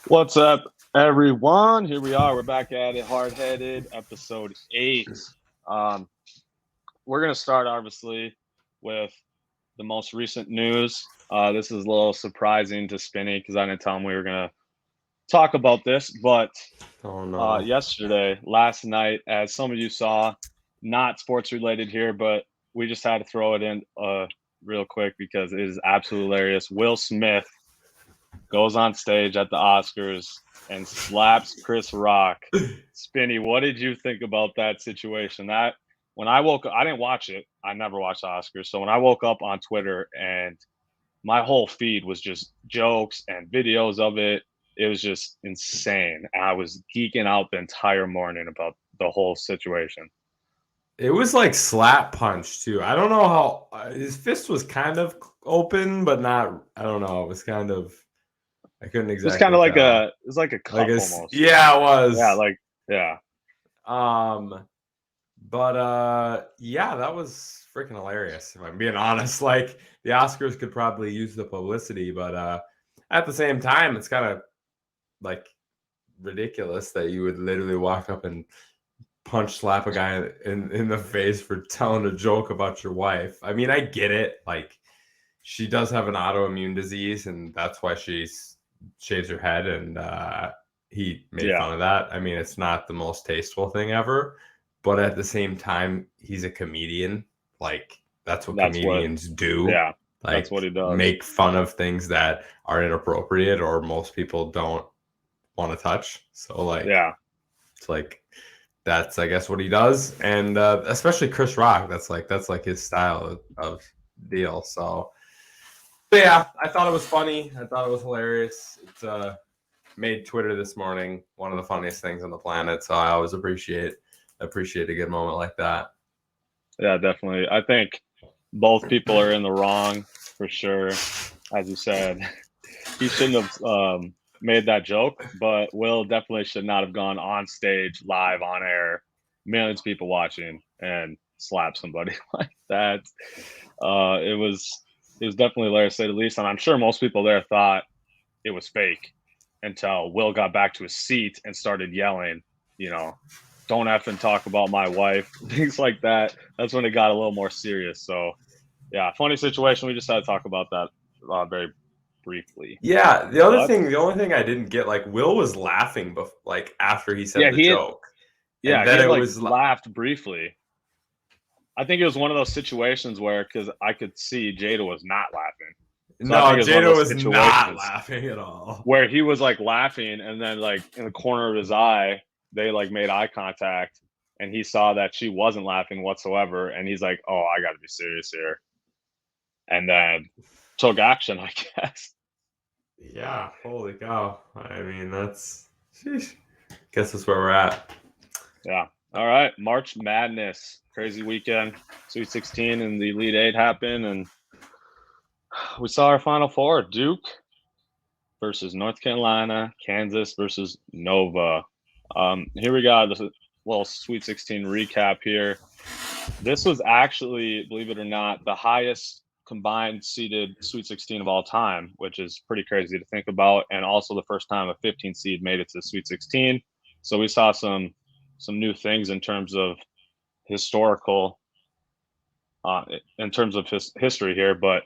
What's up, everyone? Here we are. We're back at it, hard-headed, episode 8. Um, we're gonna start obviously with the most recent news. This is a little surprising to Spinny because I didn't tell him we were gonna talk about this. But Oh no. last night, as some of you saw, not sports related here, but we just had to throw it in real quick because it is absolutely hilarious. Will Smith goes on stage at the Oscars and slaps Chris Rock. Spinny, what did you think about that situation? That when I woke up, I didn't watch it. I never watched the Oscars. So when I woke up on Twitter and my whole feed was just jokes and videos of it, it was just insane. I was geeking out the entire morning about the whole situation. It was like slap punch too. I don't know how his fist was kind of open, but not. I don't know. It was kind of. I couldn't It was kind exactly of tell. it was like a Like cup a almost. yeah, it Yeah, was. yeah. Yeah, that was freaking hilarious. If I'm being honest, like the Oscars could probably use the publicity, but at the same time, it's kind of like ridiculous that you would literally walk up and punch slap a guy in the face for telling a joke about your wife. I mean, I get it. Like, she does have an autoimmune disease, and that's why she shaves her head. And he made Yeah. fun of that. I mean, it's not the most tasteful thing ever, but at the same time, he's a comedian. Like, that's what That's what comedians do. yeah, that's what Like, he does. make fun of things that are inappropriate or most people don't want to touch. So, like, Yeah. it's like that's I guess what he does, and especially Chris Rock. That's like his style of deal. So, but yeah, I thought it was funny. I thought it was hilarious. It's made Twitter this morning one of the funniest things on the planet. So I always appreciate a good moment like that. Yeah, definitely. I think both people are in the wrong for sure. As you said, he shouldn't have made that joke, but Will definitely should not have gone on stage live on air, millions of people watching, and slap somebody like that. It was definitely hilarious to say the least, and I'm sure most people there thought it was fake until Will got back to his seat and started yelling, you know, don't effing talk about my wife, things like that. That's when it got a little more serious. So, yeah, funny situation. We just had to talk about that very briefly. Yeah, But the only thing I didn't get, like Will was laughing, like after he said yeah, the joke, and he then had it like was laughed briefly. I think it was one of those situations where because I could see Jada was not laughing. So I no, think it was one of Gino those was not situations laughing at all. where he was like laughing and then like in the corner of his eye they like made eye contact and he saw that she wasn't laughing whatsoever and he's like, oh, I gotta be serious here, and then took action, I guess. Yeah, holy cow. I mean, sheesh. Guess that's where we're at. Yeah. All right, March Madness, crazy weekend. Sweet 16 and the Elite Eight happened, and we saw our Final Four: Duke versus North Carolina, Kansas versus Nova. Here we got this little Sweet 16 recap here. This was actually, believe it or not, the highest combined seeded Sweet 16 of all time, which is pretty crazy to think about, and also the first time a 15 seed made it to Sweet 16. So we saw some new things in terms of historical, in terms of history here. But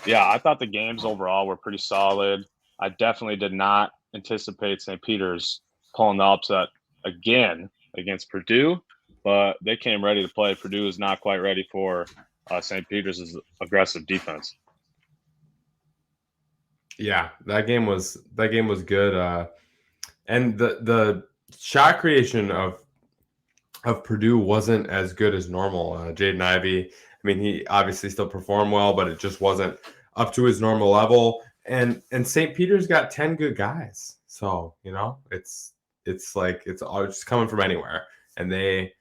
yeah, I thought the games overall were pretty solid. I definitely did not anticipate St. Peter's pulling the upset again against Purdue, but they came ready to play. Purdue is not quite ready for St. Peter's aggressive defense. Yeah, that game was good. And the shot creation of Purdue wasn't as good as normal. Jaden Ivey, I mean, he obviously still performed well, but it just wasn't up to his normal level. And St. Peter's got 10 good guys, so it's like it's all just coming from anywhere, and they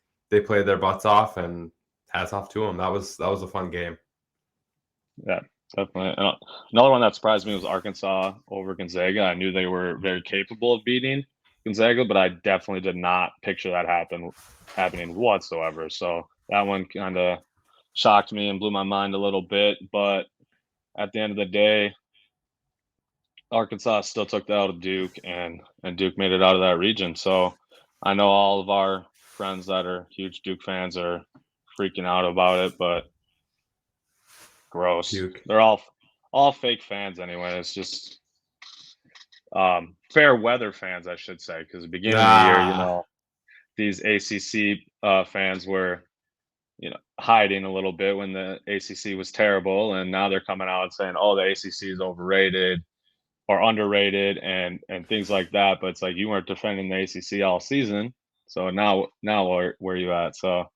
played their butts off, and hats off to them. That was a fun game. Yeah, definitely. And another one that surprised me was Arkansas over Gonzaga. I knew they were very capable of beating Gonzaga, but I definitely did not picture that happening whatsoever. So that one kind of shocked me and blew my mind a little bit. But at the end of the day, Arkansas still took the L to Duke, and Duke made it out of that region. So I know all of our friends that are huge Duke fans are freaking out about it, but gross. Duke. They're all fake fans anyway. It's just fair weather fans, I should say, because the beginning of the year, these ACC fans were, hiding a little bit when the ACC was terrible, and now they're coming out and saying, "Oh, the ACC is overrated or underrated," and things like that. But it's like you weren't defending the ACC all season, so now where are you at? So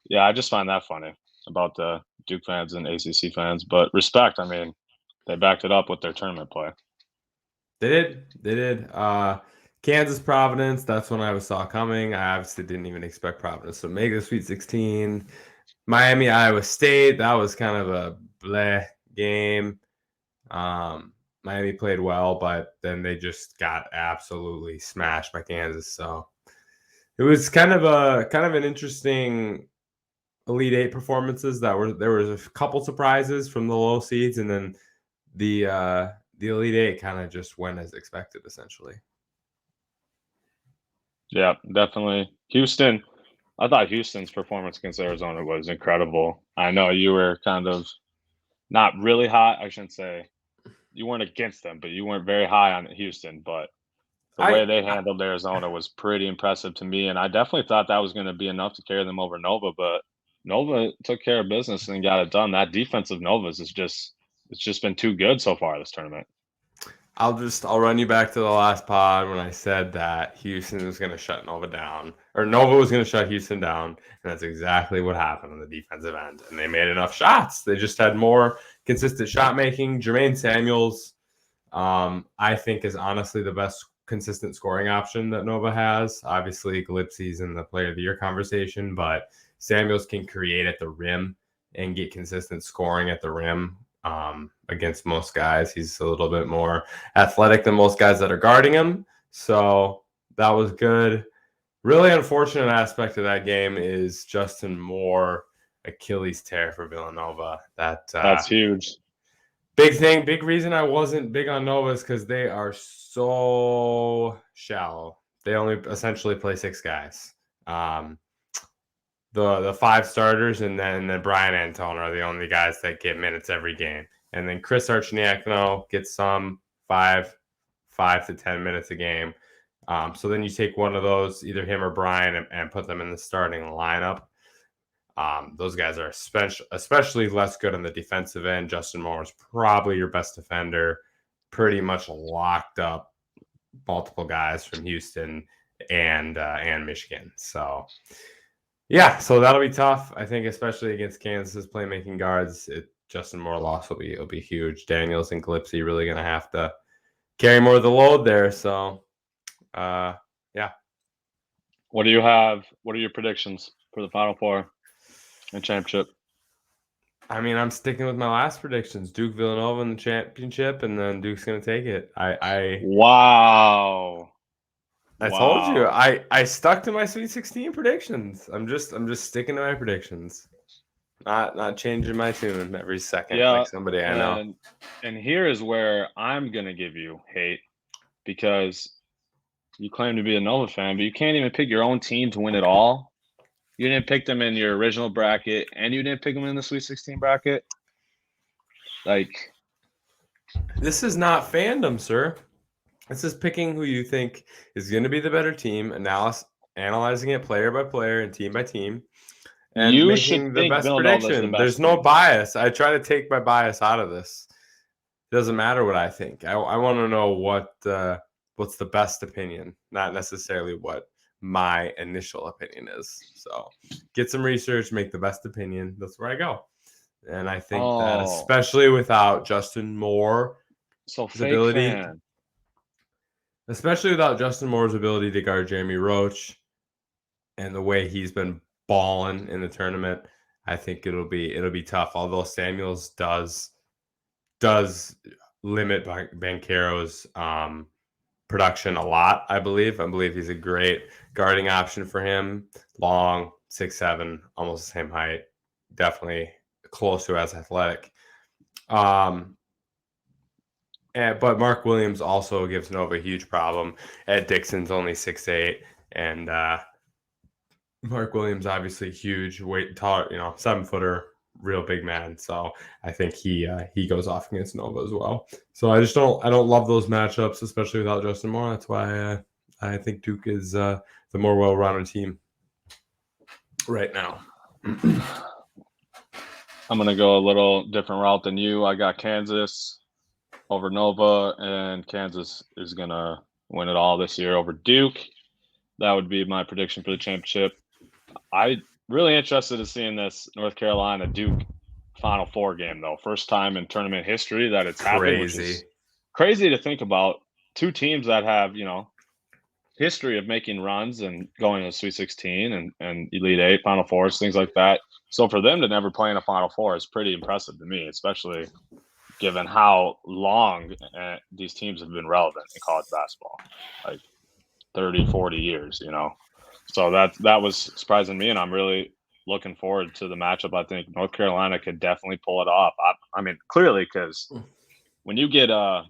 yeah, I just find that funny about the Duke fans and ACC fans. But respect, I mean, they backed it up with their tournament play. They did. Kansas Providence, that's one I saw coming. I obviously didn't even expect Providence to make the Sweet 16. Miami, Iowa State, that was kind of a bleh game. Miami played well, but then they just got absolutely smashed by Kansas. So it was kind of an interesting Elite Eight performances. There was a couple surprises from the low seeds, and then the Elite Eight kind of just went as expected, essentially. Yeah, definitely. Houston, I thought Houston's performance against Arizona was incredible. I know you were kind of not really high. I shouldn't say you weren't against them, but you weren't very high on Houston. But the way they handled Arizona was pretty impressive to me, and I definitely thought that was going to be enough to carry them over Nova. But Nova took care of business and got it done. That defense of Nova's it's just been too good so far this tournament. I'll run you back to the last pod when I said that Houston was going to shut Nova down, or Nova was going to shut Houston down, and that's exactly what happened on the defensive end. And they made enough shots. They just had more consistent shot making. Jermaine Samuels, I think, is honestly the best consistent scoring option that Nova has. Obviously, Gillespie's in the Player of the Year conversation, but Samuels can create at the rim and get consistent scoring at the rim. Against most guys, he's a little bit more athletic than most guys that are guarding him. So that was good. Really unfortunate aspect of that game is Justin Moore Achilles tear for Villanova. That's huge. Big reason I wasn't big on Nova is because they are so shallow. They only essentially play 6 guys. The 5 starters and then Brian Antone are the only guys that get minutes every game. And then Chris Archiniak gets some 5 to 10 minutes a game. So then you take one of those, either him or Brian, and put them in the starting lineup. Those guys are especially less good on the defensive end. Justin Moore is probably your best defender. Pretty much locked up multiple guys from Houston and Michigan. So yeah, so that'll be tough. I think, especially against Kansas's playmaking guards, Justin Moore loss will be huge. Daniels and Gillespie really going to have to carry more of the load there. So, yeah. What do you have? What are your predictions for the Final Four and championship? I mean, I'm sticking with my last predictions: Duke Villanova in the championship, and then Duke's going to take it. Wow. I told you I stuck to my Sweet 16 predictions. I'm just sticking to my predictions. Not changing my tune every second like somebody I know. And here is where I'm gonna give you hate, because you claim to be a Nova fan, but you can't even pick your own team to win it all. You didn't pick them in your original bracket, and you didn't pick them in the Sweet 16 bracket. Like, this is not fandom, sir. This is picking who you think is going to be the better team, analyzing it player by player and team by team, and you making the best prediction. There's no bias. I try to take my bias out of this. It doesn't matter what I think. I want to know what's the best opinion, not necessarily what my initial opinion is. So get some research, make the best opinion. That's where I go. And I think that especially without Justin Moore's ability, especially without Justin Moore's ability to guard Jeremy Roach and the way he's been balling in the tournament, I think it'll be tough. Although Samuels does limit Banchero's production a lot, I believe. I believe he's a great guarding option for him. Long, 6'7", almost the same height. Definitely close to as athletic. But Mark Williams also gives Nova a huge problem. Ed Dixon's only 6'8", and Mark Williams obviously huge, weight taller, 7-footer, real big man. So I think he goes off against Nova as well. So I don't love those matchups, especially without Justin Moore. That's why I think Duke is the more well-rounded team right now. I'm going to go a little different route than you. I got Kansas over Nova, and Kansas is going to win it all this year over Duke. That would be my prediction for the championship. I'm really interested in seeing this North Carolina Duke Final Four game, though. First time in tournament history that it's happened, which is crazy to think about. Two teams that have, history of making runs and going to Sweet 16 and Elite Eight, Final Fours, things like that. So for them to never play in a Final Four is pretty impressive to me, especially given how long these teams have been relevant in college basketball, like 30, 40 years, So that was surprising me, and I'm really looking forward to the matchup. I think North Carolina could definitely pull it off. I mean, clearly, because when you get a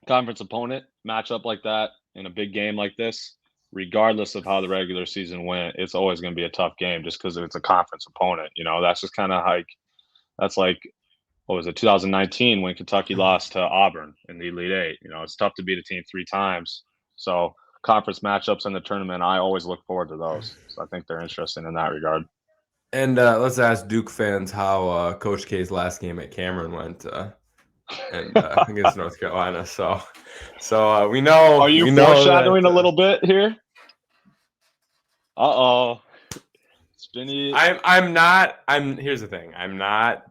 conference opponent matchup like that in a big game like this, regardless of how the regular season went, it's always going to be a tough game just because it's a conference opponent. That's just kind of that's like, what was it, 2019 when Kentucky lost to Auburn in the Elite Eight. It's tough to beat a team 3 times. So conference matchups in the tournament, I always look forward to those. So I think they're interesting in that regard. And let's ask Duke fans how Coach K's last game at Cameron went. Against North Carolina, so we know. Are you foreshadowing a little bit here? Spinny. I'm not. Here's the thing. I'm not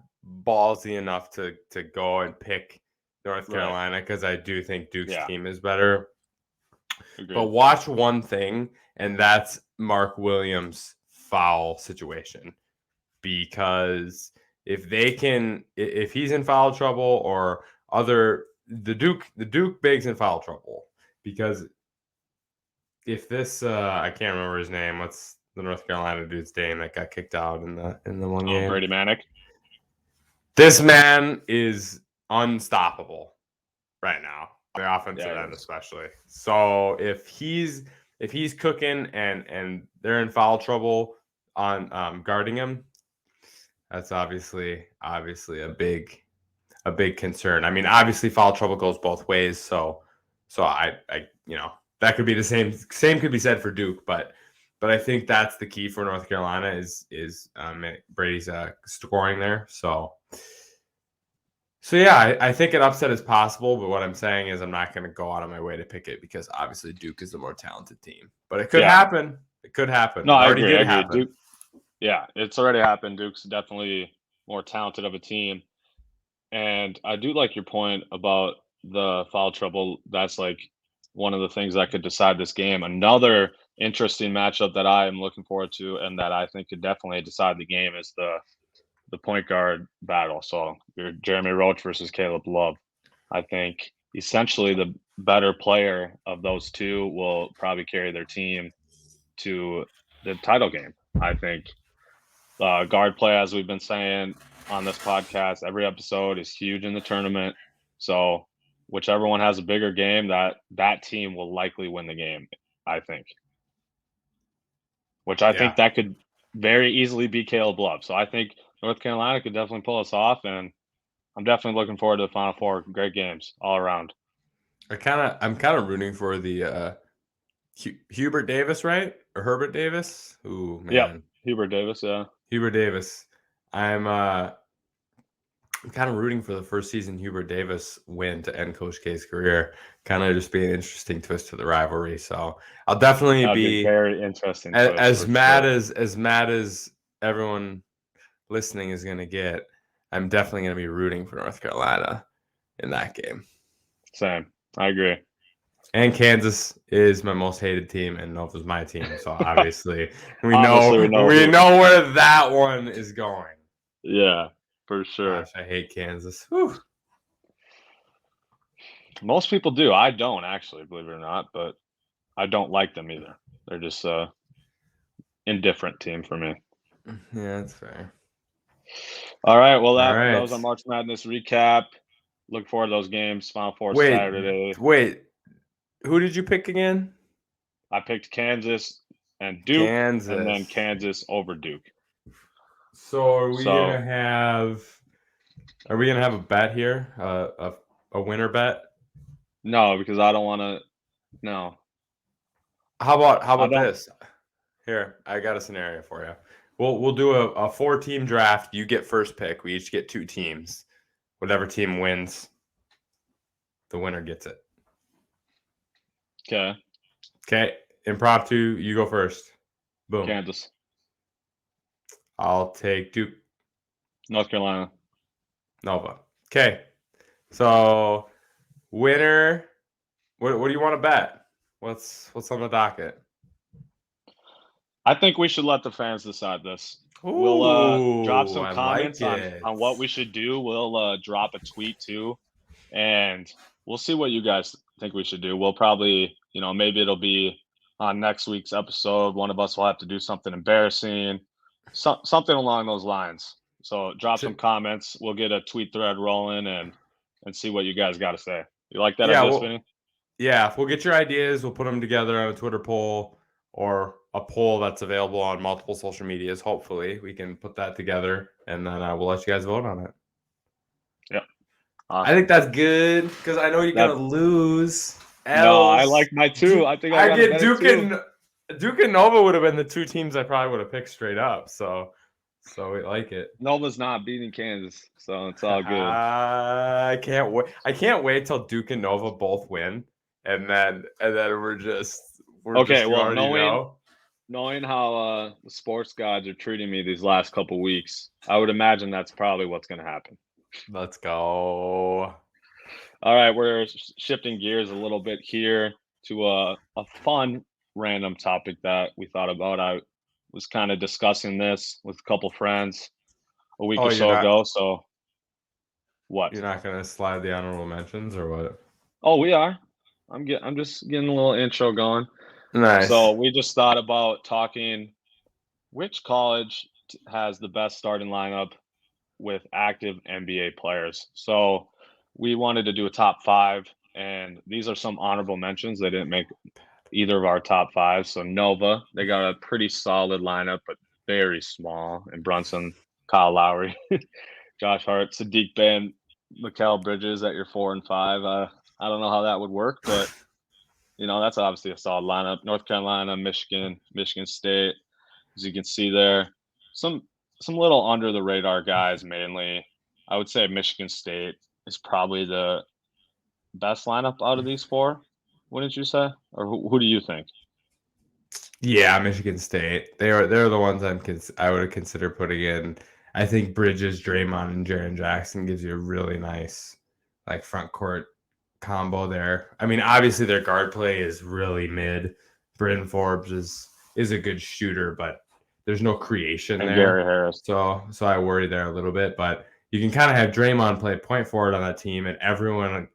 ballsy enough to go and pick North Carolina because I do think Duke's team is better. Agreed. But watch one thing, and that's Mark Williams' foul situation, because if he's in foul trouble or the Duke Big's in foul trouble, because if this I can't remember his name. What's the North Carolina dude's name that got kicked out in the one game? Brady Manick. This man is unstoppable right now, the offensive end especially. So if he's cooking and they're in foul trouble on guarding him, that's obviously a big concern. I mean, obviously foul trouble goes both ways. So I that could be the same could be said for Duke, but I think that's the key for North Carolina is Brady's scoring there. So yeah, I think an upset is possible, but what I'm saying is I'm not going to go out of my way to pick it because obviously Duke is the more talented team. But it could happen. It could happen. No, I agree. Duke, it's already happened. Duke's definitely more talented of a team. And I do like your point about the foul trouble. That's like one of the things that could decide this game. Another interesting matchup that I am looking forward to and that I think could definitely decide the game is the point guard battle. So your Jeremy Roach versus Caleb Love. I think essentially the better player of those two will probably carry their team to the title game. I think guard play, as we've been saying on this podcast, every episode is huge in the tournament. So whichever one has a bigger game, that team will likely win the game, I think. Which I think that could very easily be Caleb Love. So I think North Carolina could definitely pull us off, and I'm definitely looking forward to the Final Four. Great games all around. I'm kind of rooting for the Hubert Davis, right? Or Herbert Davis? Ooh, man. Yeah, Hubert Davis, yeah. Hubert Davis. I'm kind of rooting for the first season Hubert Davis win to end Coach K's career. Kind of just be an interesting twist to the rivalry. So I'll definitely be very interesting. As mad as everyone listening is going to get, I'm definitely going to be rooting for North Carolina in that game. Same. I agree. And Kansas is my most hated team, and Nova's my team. So obviously, we know where that one is going. Yeah, for sure. Gosh, I hate Kansas. Whew. Most people do. I don't actually, believe it or not, but I don't like them either. They're just a indifferent team for me. Yeah, that's fair. All right. Well, that was our March Madness recap. Look forward to those games. Final Four Wait, Saturday. who did you pick again? I picked Kansas and Duke, and then Kansas. Kansas over Duke. So are we gonna have a bet here? A winner bet? No, because I don't want to. No. How about this? Here, I got a scenario for you. We'll do a 4-team draft. You get first pick. We each get 2 teams. Whatever team wins, the winner gets it. Okay. Okay. Impromptu, you go first. Boom. Kansas. I'll take Duke. North Carolina. Nova. Okay. So winner. What do you want to bet? What's on the docket? I think we should let the fans decide this. Ooh, We'll drop some comments like on what we should do. We'll drop a tweet too, and we'll see what you guys think we should do. We'll probably, maybe it'll be on next week's episode. One of us will have to do something embarrassing, something along those lines. So drop some comments. We'll get a tweet thread rolling and see what you guys got to say. You like that idea, Spinny? Yeah, we'll get your ideas. We'll put them together on a Twitter poll or a poll that's available on multiple social medias. Hopefully, we can put that together, and then we'll let you guys vote on it. Yep. Awesome. I think that's good because I know you're gonna lose. No, I like my 2. I think I get Duke and Nova would have been the 2 teams I probably would have picked straight up. So we like it. Nova's not beating Kansas, so it's all good. I can't wait. I can't wait till Duke and Nova both win, and then we're okay. Well, knowing how the sports gods are treating me these last couple weeks, I would imagine that's probably what's going to happen. Let's go. All right, we're shifting gears a little bit here to a fun random topic that we thought about. I was kind of discussing this with a couple friends a week or so ago. So what? You're not going to slide the honorable mentions or what? Oh, we are. I'm just getting a little intro going. Nice. So we just thought about talking which college has the best starting lineup with active NBA players. So we wanted to do a top 5, and these are some honorable mentions. They didn't make either of our top 5. So Nova, they got a pretty solid lineup, but very small. And Brunson, Kyle Lowry, Josh Hart, Sadiq Bey, Mikal Bridges at your 4 and 5. I don't know how that would work, but that's obviously a solid lineup. North Carolina, Michigan, Michigan State, as you can see there. Some little under the radar guys mainly. I would say Michigan State is probably the best lineup out of these 4. Wouldn't you say? Or who do you think? Yeah, Michigan State. They're the ones I would consider putting in. I think Bridges, Draymond, and Jaren Jackson gives you a really nice front court combo there. I mean, obviously their guard play is really mid. Bryn Forbes is a good shooter, but there's no creation and there. Gary Harris. So I worry there a little bit, but you can kind of have Draymond play point forward on that team, and everyone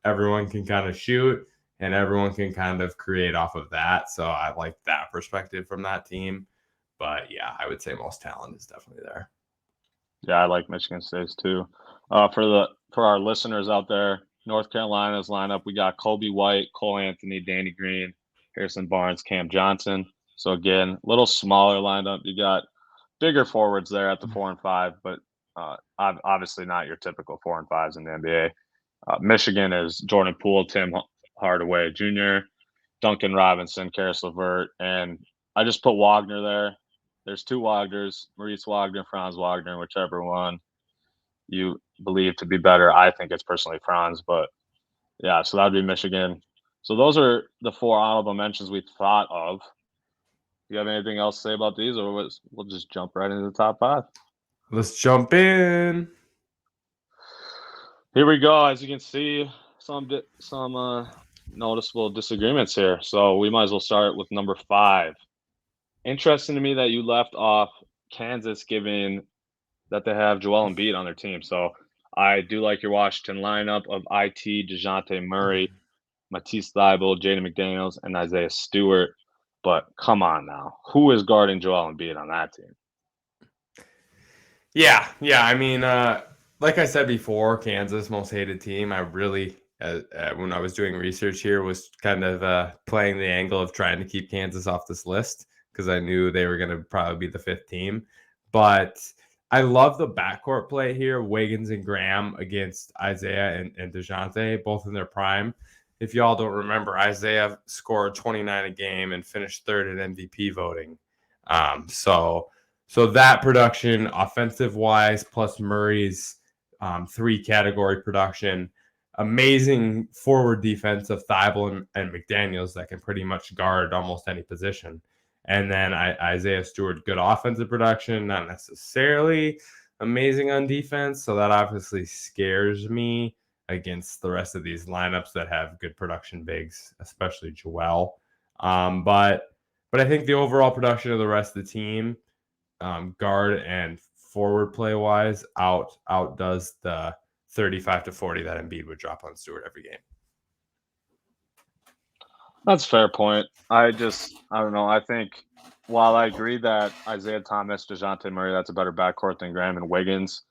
can kind of shoot, and everyone can kind of create off of that. So I like that perspective from that team. But yeah, I would say most talent is definitely there. Yeah, I like Michigan State too. For our listeners out there, North Carolina's lineup, we got Kobe White, Cole Anthony, Danny Green, Harrison Barnes, Cam Johnson. So again, a little smaller lineup. You got bigger forwards there at the 4 and 5, but obviously not your typical 4 and 5s in the NBA. Michigan is Jordan Poole, Tim Hardaway Jr., Duncan Robinson, Karis LeVert, and I just put Wagner there. There's 2 Wagners, Maurice Wagner, Franz Wagner, whichever one you believe to be better. I think it's personally Franz, but yeah, so that would be Michigan. So those are the 4 honorable mentions we thought of. Do you have anything else to say about these, or we'll just jump right into the top 5? Let's jump in. Here we go. As you can see, some noticeable disagreements here. So we might as well start with number 5. Interesting to me that you left off Kansas, given that they have Joel Embiid on their team. So I do like your Washington lineup of IT, DeJounte Murray, Matisse Thybulle, Jaden McDaniels, and Isaiah Stewart. But come on now. Who is guarding Joel Embiid on that team? Yeah. I mean, like I said before, Kansas most hated team. I really, when I was doing research here, was kind of playing the angle of trying to keep Kansas off this list because I knew they were going to probably be the 5th team. But I love the backcourt play here. Wiggins and Graham against Isaiah and DeJounte, both in their prime. If y'all don't remember, Isaiah scored 29 a game and finished 3rd in MVP voting. So that production, offensive wise, plus Murray's 3-category production, amazing forward defense of Thibault and McDaniels that can pretty much guard almost any position. And then Isaiah Stewart, good offensive production, not necessarily amazing on defense. So that obviously scares me against the rest of these lineups that have good production bigs, especially Joel. But I think the overall production of the rest of the team, guard and forward play wise, outdoes the 35-40 that Embiid would drop on Stewart every game. That's a fair point. I don't know. I think while I agree that Isaiah Thomas, DeJounte Murray, that's a better backcourt than Graham and Wiggins,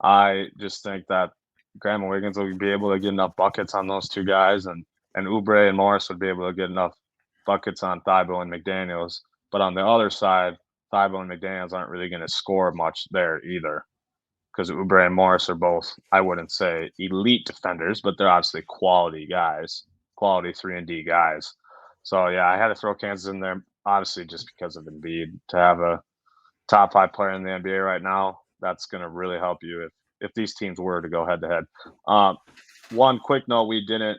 I just think that Graham and Wiggins will be able to get enough buckets on those two guys, and Oubre and Morris would be able to get enough buckets on Thibault and McDaniels. But on the other side, Thibault and McDaniels aren't really going to score much there either, because Oubre and Morris are both, I wouldn't say elite defenders, but they're obviously quality guys, quality 3-and-D guys. So, yeah, I had to throw Kansas in there, obviously just because of Embiid. To have a top 5 player in the NBA right now, that's going to really help you if these teams were to go head-to-head. One quick note we didn't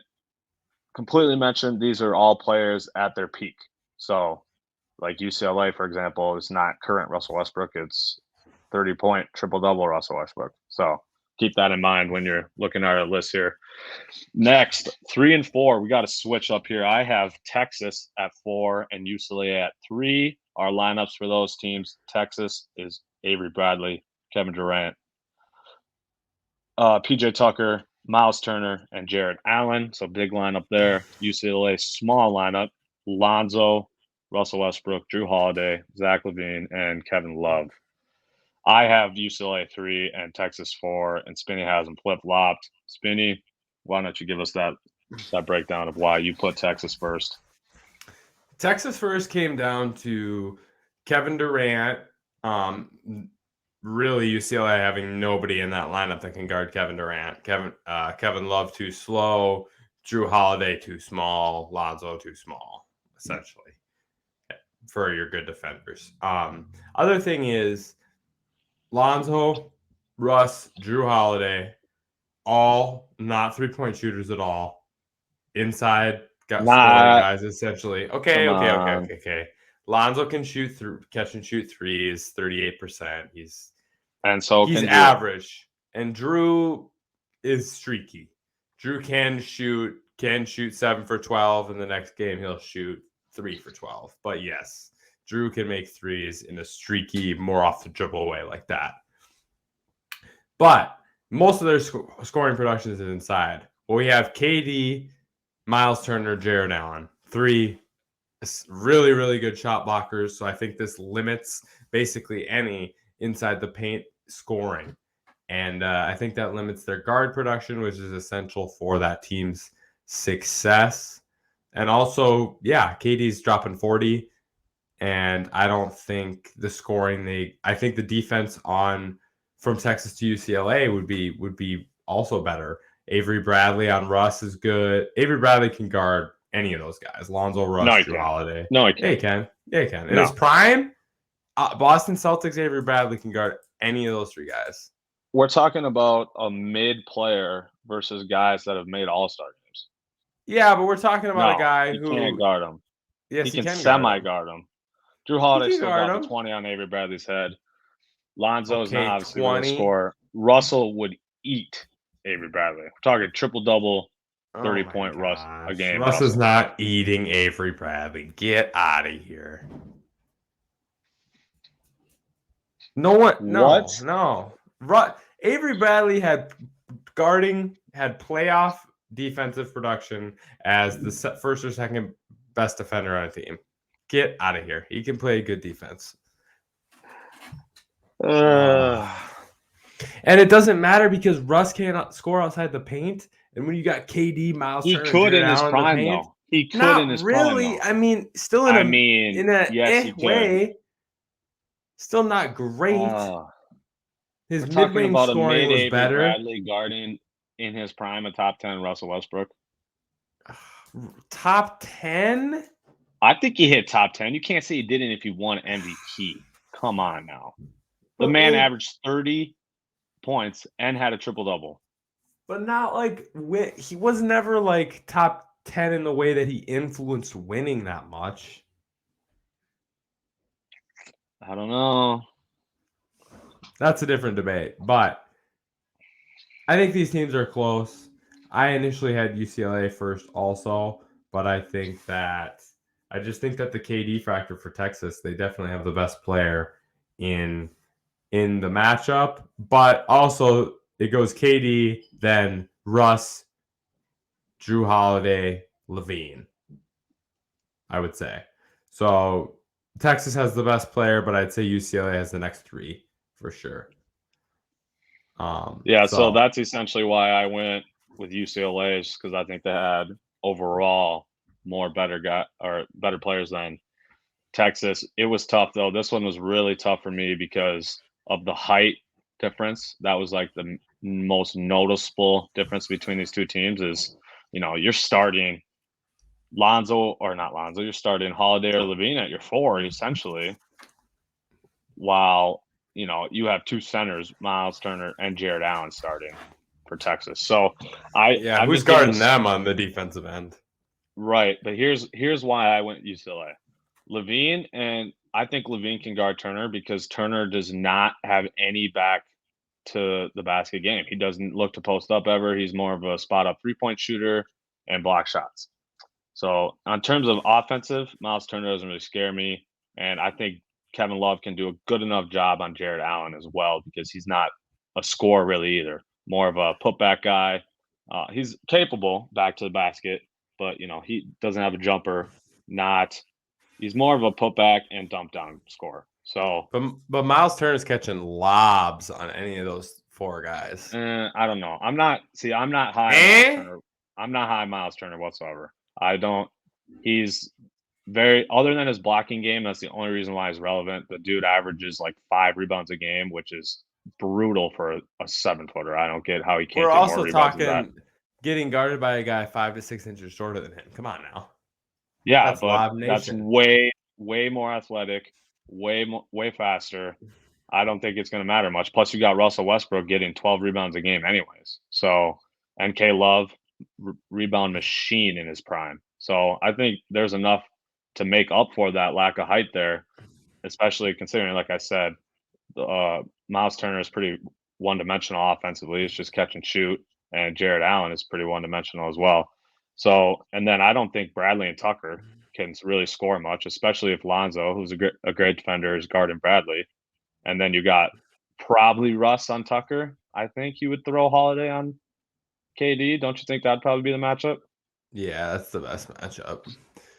completely mention, these are all players at their peak. So, like UCLA, for example, is not current Russell Westbrook. It's 30-point triple-double Russell Westbrook. So keep that in mind when you're looking at our list here. Next, 3 and 4. We got to switch up here. I have Texas at 4 and UCLA at 3. Our lineups for those teams, Texas is Avery Bradley, Kevin Durant, PJ Tucker, Miles Turner, and Jared Allen. So big lineup there. UCLA, small lineup, Lonzo, Russell Westbrook, Drew Holiday, Zach LaVine, and Kevin Love. I have UCLA 3 and Texas 4, and Spinny has them flip-flopped. Spinny, why don't you give us that breakdown of why you put Texas first? Texas first came down to Kevin Durant, really UCLA having nobody in that lineup that can guard Kevin Durant. Kevin Love too slow, Drew Holiday too small, Lonzo too small, essentially, for your good defenders. Other thing is Lonzo, Russ, Drew Holiday, all not 3-point shooters at all. Inside scoring guys, essentially. Okay. Lonzo can catch and shoot threes, 38%. He's average. And Drew is streaky. Drew can shoot 7 for 12, and the next game he'll shoot 3 for 12. But yes, Drew can make threes in a streaky, more off the dribble way like that. But most of their scoring production is inside. Well, we have KD, Miles Turner, Jared Allen, 3 really, really good shot blockers. So I think this limits basically any inside the paint scoring. And I think that limits their guard production, which is essential for that team's success. And also, yeah, KD's dropping 40. And I don't think the scoring, I think the defense from Texas to UCLA would be also better. Avery Bradley on Russ is good. Avery Bradley can guard any of those guys. Lonzo, Russ, Drew Holiday. No, he can't. Yeah, he can. In his prime, Boston Celtics, Avery Bradley can guard any of those 3 guys. We're talking about a mid player versus guys that have made all-star games. Yeah, but we're talking about a guy who can't guard him. Yes, he can semi-guard him. Drew Holiday still got 20 on Avery Bradley's head. Lonzo is not obviously going to score. Russell would eat Avery Bradley. We're talking triple-double, 30-point Russ a game. Russ is not eating Avery Bradley. Get out of here. No one. No. Avery Bradley had playoff defensive production as the first or second best defender on a team. Get out of here. He can play good defense. And it doesn't matter because Russ can't score outside the paint. And when you got KD, Miles He Turner, and could Jared in his Allen in the prime, paint, though. He could in not his prime, really. though. I mean, still I mean, in a yes, he could. way. Still not great. His We're talking mid-range about a scoring was mid-Avery better. Bradley guarding in his prime a top 10 Russell Westbrook. Top 10? I think he hit top 10. You can't say he didn't if he won MVP. Come on now. The man averaged 30 points and had a triple-double. But not like he was never like top 10 in the way that he influenced winning that much. I don't know. That's a different debate. But I think these teams are close. I initially had UCLA first also, but I just think that the KD factor for Texas, they definitely have the best player in the matchup, but also it goes KD, then Russ, Drew Holiday, Levine, I would say. So Texas has the best player, but I'd say UCLA has the next three for sure. So that's essentially why I went with UCLA, is because I think they had overall better players than Texas. It was tough though. This one was really tough for me because of the height difference. That was like the most noticeable difference between these two teams. Is you're starting you're starting Holiday or Levine at your 4 essentially, while you have two centers, Miles Turner and Jared Allen, starting for Texas. So who's guarding them on the defensive end? Right, but here's why I went UCLA. Levine, and I think Levine can guard Turner because Turner does not have any back to the basket game. He doesn't look to post up ever. He's more of a spot up 3-point shooter and block shots. So on terms of offensive, Miles Turner doesn't really scare me, and I think Kevin Love can do a good enough job on Jared Allen as well because he's not a scorer really either. More of a putback guy. He's capable back to the basket, but he doesn't have a jumper. He's more of a putback and dump down scorer. So, but Miles Turner's catching lobs on any of those 4 guys. I don't know. I'm not high on Miles Turner. I'm not high on Miles Turner whatsoever. I don't. He's very, other than his blocking game, that's the only reason why he's relevant. The dude averages like 5 rebounds a game, which is brutal for a 7-footer. I don't get how he can't. We're get also more rebounds than that. talking getting guarded by a guy 5 to 6 inches shorter than him. Come on now. Yeah, but that's way more athletic, way faster. I don't think it's going to matter much. Plus, you got Russell Westbrook getting 12 rebounds a game anyways. So, and K Love, rebound machine in his prime. So I think there's enough to make up for that lack of height there, especially considering, like I said, Miles Turner is pretty one-dimensional offensively. It's just catch and shoot, and Jared Allen is pretty one-dimensional as well. So, and then I don't think Bradley and Tucker can really score much, especially if Lonzo, who's a great defender, is guarding Bradley. And then you got probably Russ on Tucker. I think you would throw Holiday on KD. Don't you think that'd probably be the matchup? Yeah, that's the best matchup.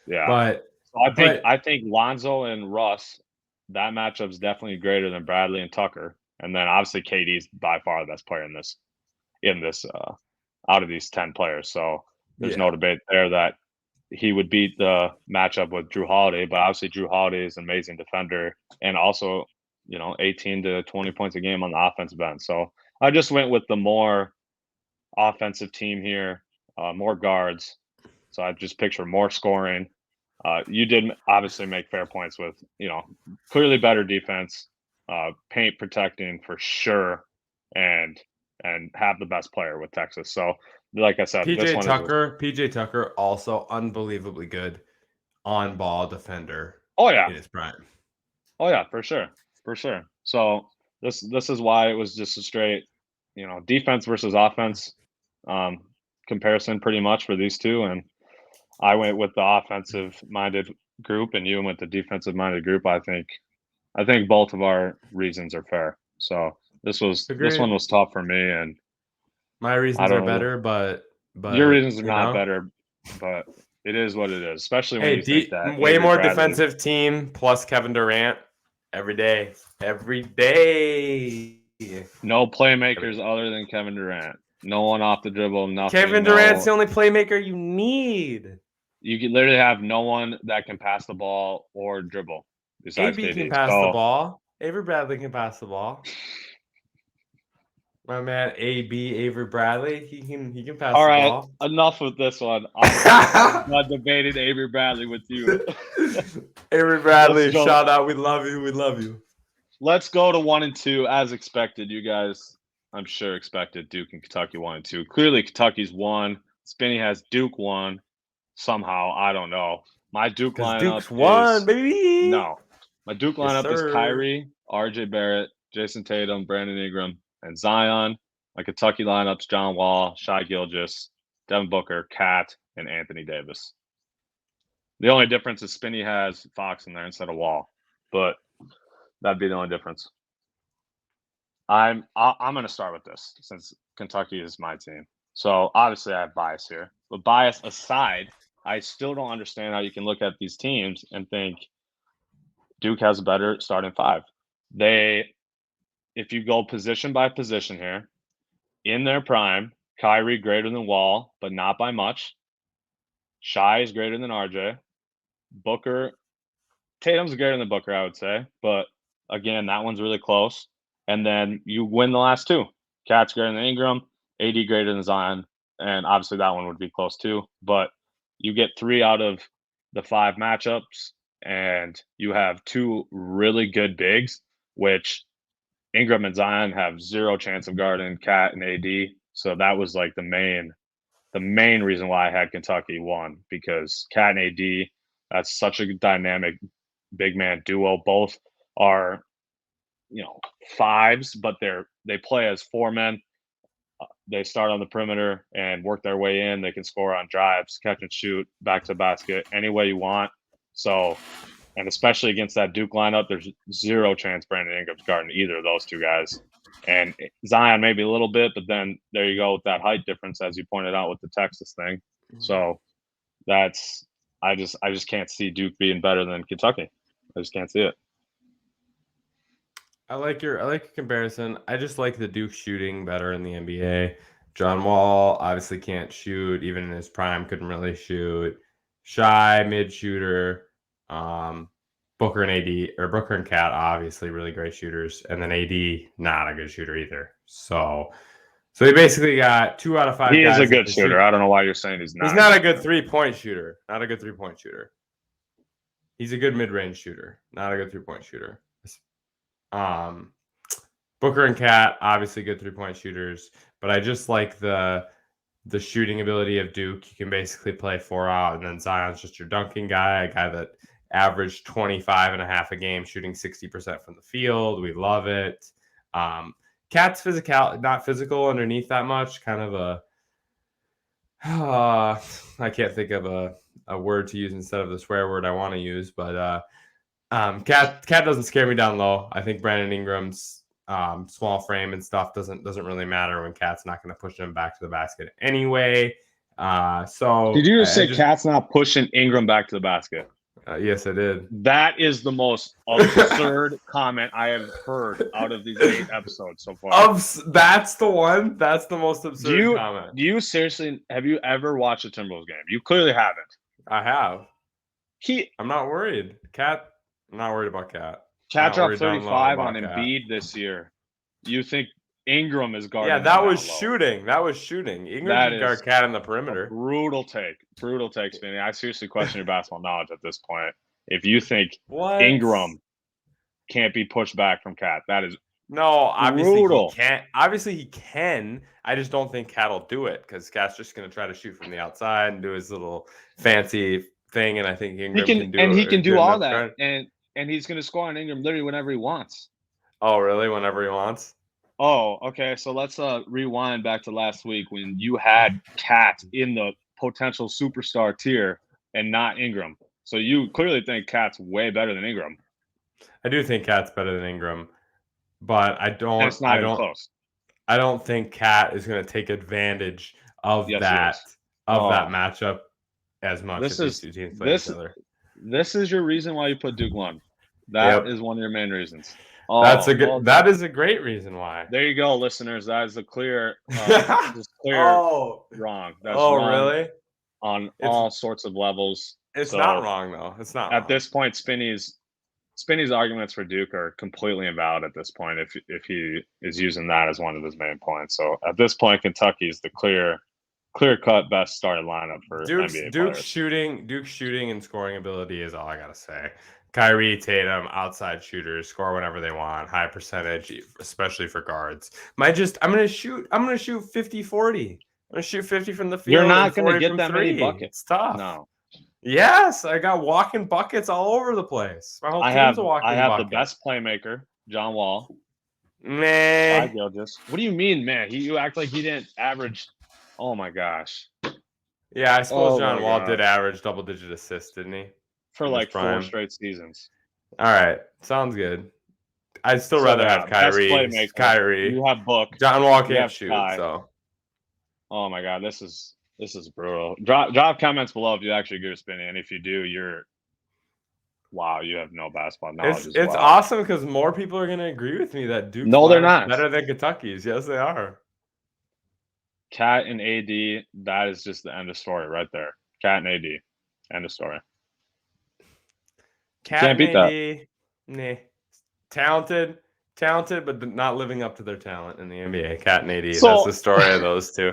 Yeah. But so I think Lonzo and Russ, that matchup's definitely greater than Bradley and Tucker. And then obviously KD's by far the best player in this out of these 10 players. So there's no debate there that he would beat the matchup with Drew Holiday, but obviously Drew Holiday is an amazing defender and also, 18 to 20 points a game on the offensive end. So I just went with the more offensive team here, more guards. So I just picture more scoring. You did obviously make fair points with, clearly better defense, paint protecting for sure, and have the best player with Texas. So, like I said, PJ Tucker also unbelievably good on ball defender. Oh yeah, in his prime. Oh yeah, for sure. So this is why it was just a straight, defense versus offense comparison pretty much for these two, and I went with the offensive minded group, and you went the defensive minded group. I think both of our reasons are fair. So this one was tough for me, and my reasons are better, but your reasons are not better, but it is what it is. Especially when you think that way more defensive team plus Kevin Durant every day. No playmakers other than Kevin Durant. No one off the dribble. Nothing. Kevin Durant's the only playmaker you need. You can literally have no one that can pass the ball or dribble besides AB KD. can pass the ball. Avery Bradley can pass the ball. My man, Avery Bradley, he can pass All the right, ball. enough with this one. I'm not debating Avery Bradley with you. Avery Bradley, shout out. We love you. We love you. Let's go to 1 and 2 as expected. You guys, I'm sure, expected Duke and Kentucky 1 and 2. Clearly, Kentucky's 1. Spinny has Duke 1. Somehow, I don't know. My Duke lineup Duke's 1, baby. No. My Duke lineup is sir. Kyrie, RJ Barrett, Jason Tatum, Brandon Ingram, and Zion. My Kentucky lineups: John Wall, Shai Gilgeous, Devin Booker, Cat, and Anthony Davis. The only difference is Spinny has Fox in there instead of Wall, but that'd be the only difference. I'm going to start with this since Kentucky is my team. So obviously I have bias here, but bias aside, I still don't understand how you can look at these teams and think Duke has a better starting 5. If you go position by position here, in their prime, Kyrie greater than Wall, but not by much. Shai is greater than RJ. Tatum's greater than Booker, I would say, but again, that one's really close. And then you win the last 2. Cat's greater than Ingram, AD greater than Zion, and obviously that one would be close too. But you get 3 out of the 5 matchups, and you have 2 really good bigs, which Ingram and Zion have 0 chance of guarding Cat and AD. So that was like the main reason why I had Kentucky 1, because Cat and AD, that's such a dynamic big man duo. Both are, 5s, but they play as 4 men. They start on the perimeter and work their way in. They can score on drives, catch and shoot, back to basket, any way you want. So, and especially against that Duke lineup, there's 0 chance Brandon Ingram's guarding either of those 2 guys. And Zion maybe a little bit, but then there you go with that height difference, as you pointed out with the Texas thing. So that's I just can't see Duke being better than Kentucky. I just can't see it. I like your comparison. I just like the Duke shooting better in the NBA. John Wall obviously can't shoot, even in his prime, couldn't really shoot. Shai, mid shooter. Booker and Cat, obviously really great shooters, and then AD not a good shooter either. So he basically got 2 out of 5. He guys is a good shooter. I don't know why you're saying he's not. He's not a good 3-point shooter. Not a good 3-point shooter. He's a good mid-range shooter, not a good 3-point shooter. Booker and Cat, obviously good 3-point shooters, but I just like the shooting ability of Duke. You can basically play 4 out, and then Zion's just your dunking guy, a guy that averaged 25.5 a game, shooting 60% from the field. We love it. Cat's not physical underneath that much. Kind of I can't think of a word to use instead of the swear word I want to use, but Cat doesn't scare me down low. I think Brandon Ingram's small frame and stuff doesn't really matter when Cat's not going to push him back to the basket anyway. So did you just say Cat's not pushing Ingram back to the basket? Yes, I did. That is the most absurd comment I have heard out of these 8 episodes so far. That's the one. That's the most absurd comment. Do you seriously have you ever watched a Timberwolves game? You clearly haven't. I have. I'm not worried. I'm not worried about Cat. Cat dropped 35 on Embiid this year. You think Ingram is guarding? Yeah, that was shooting. Ingram can guard Cat in the perimeter. Brutal take, Spinny. I seriously question your basketball knowledge at this point. If you think Ingram can't be pushed back from Cat, that is obviously brutal. He can't. Obviously he can. I just don't think Cat will do it because Cat's just going to try to shoot from the outside and do his little fancy thing, and I think Ingram can do it. And he can do all that, and he's going to score on Ingram literally whenever he wants. Oh, really? Whenever he wants? Oh, okay. So let's rewind back to last week when you had Cat in the potential superstar tier and not Ingram. So you clearly think Cat's way better than Ingram. I do think Cat's better than Ingram, but I don't. And it's not even close. I don't think Cat is going to take advantage of that matchup as much as these 2 teams play each other. This is your reason why you put Duke 1. That is one of your main reasons. That is a great reason why. There you go, listeners. That is a clear, wrong. That's wrong. Really? On all sorts of levels. It's not wrong though. It's not. At this point, Spinny's arguments for Duke are completely invalid at this point. If he is using that as one of his main points, so at this point, Kentucky is the clear-cut best starting lineup for NBA players. Duke's shooting and scoring ability is all I gotta say. Kyrie, Tatum, outside shooters, score whenever they want, high percentage, especially for guards. I'm gonna shoot 50-40. I'm gonna shoot 50 from the field. You're not gonna get that many buckets. It's tough. No. Yes, I got walking buckets all over the place. My whole team's a walking bucket. I have the best playmaker, John Wall. Man. What do you mean, man? You act like he didn't average. Oh my gosh. Yeah, I suppose John Wall did average double-digit assists, didn't he? For like 4 straight seasons. All right, sounds good. I'd still rather have Kyrie. Kyrie. You have Book. John Wall can't shoot, so. Oh my God, this is brutal. Drop comments below if you actually agree with Spinny, and if you do, you have no basketball knowledge. It's awesome because more people are going to agree with me that Duke's they're not better than Kentucky's. Yes, they are. Cat and AD, that is just the end of story right there. Cat and AD, end of story. Can't beat that. Nah. Talented, but not living up to their talent in the NBA. Cat and AD, that's the story of those two.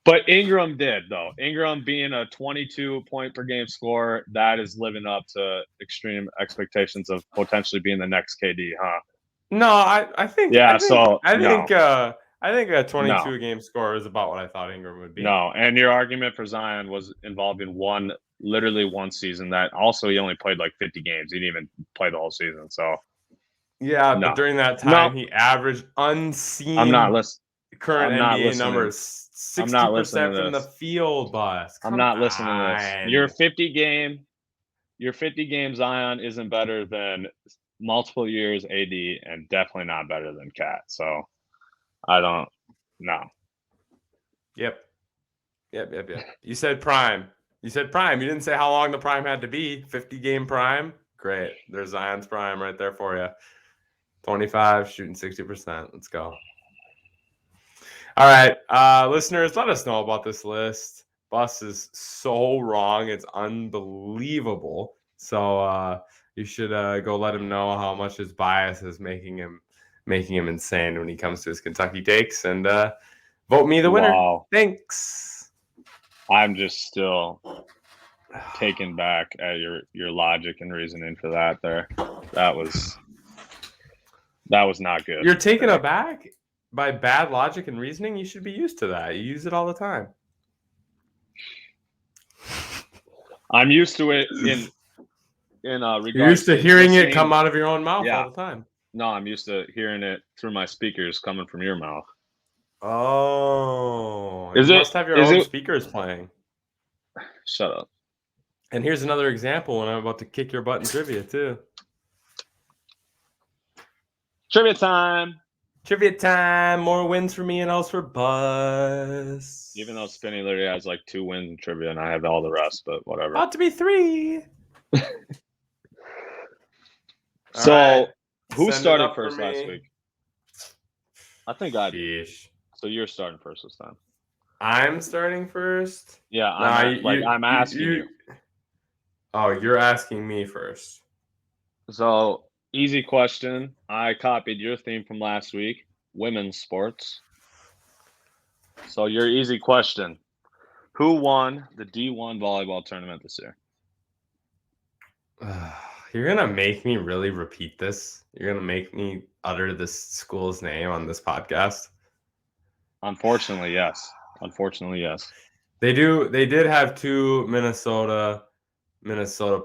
But Ingram did, though. Ingram being a 22-point-per-game scorer, that is living up to extreme expectations of potentially being the next KD, huh? No, I think. Yeah, I think a 22-game scorer is about what I thought Ingram would be. No, and your argument for Zion was involving literally one season that also he only played like 50 games. He didn't even play the whole season. So yeah, but during that time he averaged unseen. I'm not listening. Current NBA numbers. 60% from the field, boss. I'm not listening to this. Your 50 game Zion isn't better than multiple years AD, and definitely not better than Cat. So I don't know. Yep. You said prime. You didn't say how long the prime had to be. 50-game prime. Great. There's Zion's prime right there for you. 25, shooting 60%. Let's go. All right, listeners, let us know about this list. Bus is so wrong. It's unbelievable. So you should go let him know how much his bias is making him insane when he comes to his Kentucky takes, and vote me the winner. Wow. Thanks. I'm just still taken back at your logic and reasoning for that there. That was not good. You're taken aback by bad logic and reasoning? You should be used to that. You use it all the time. I'm used to it in regards. You're used to hearing it come out of your own mouth all the time. No, I'm used to hearing it through my speakers coming from your mouth. Oh, you must have your own speakers playing. Shut up. And here's another example when I'm about to kick your butt in trivia too. Trivia time. More wins for me and else for Buzz. Even though Spinny literally has like 2 wins in trivia and I have all the rest, but whatever. About to be 3. So, right. Who started first last week? I think I did. So you're starting first this time. I'm starting first? Yeah, I'm asking you. Oh, you're asking me first. So, easy question. I copied your theme from last week, women's sports. So your easy question. Who won the D1 volleyball tournament this year? You're going to make me really repeat this? You're going to make me utter this school's name on this podcast? Unfortunately, yes. They did have 2 Minnesota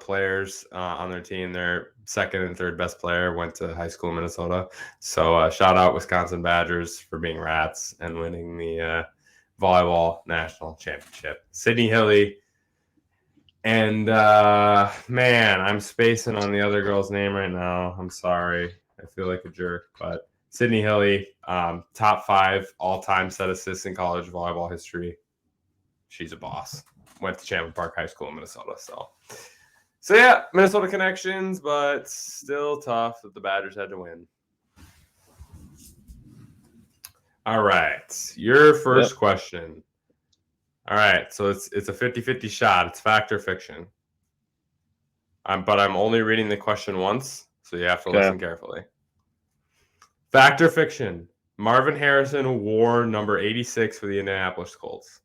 players on their team. Their second and third best player went to high school in Minnesota. So shout out Wisconsin Badgers for being rats and winning the volleyball national championship. Sydney Hilly. And man, I'm spacing on the other girl's name right now. I'm sorry. I feel like a jerk, but Sydney Hilly, top 5 all-time set assists in college volleyball history. She's a boss. Went to Champlain Park High School in Minnesota. So So yeah, Minnesota connections, but still tough that the Badgers had to win. All right, your first question. All right, so it's a 50-50 shot. It's fact or fiction. But I'm only reading the question once, so you have to listen carefully. Fact or fiction? Marvin Harrison wore number 86 for the Indianapolis Colts.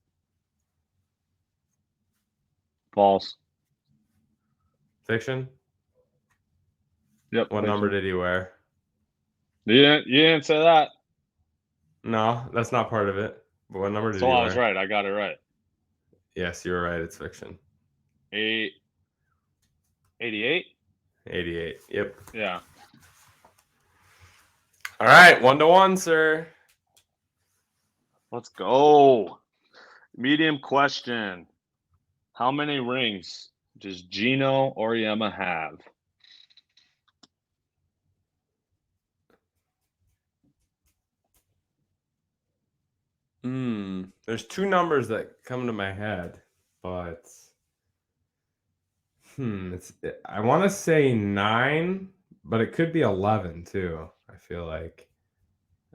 False. Fiction? Yep. What number did he wear? You didn't say that. No, that's not part of it. But what number did he wear? So I was right. I got it right. Yes, you were right. It's fiction. 88? 88. Yep. Yeah. All right, 1-1, sir. Let's go. Medium question. How many rings does Gino Orienta have? There's two numbers that come to my head, but I want to say 9, but it could be 11 too. I feel like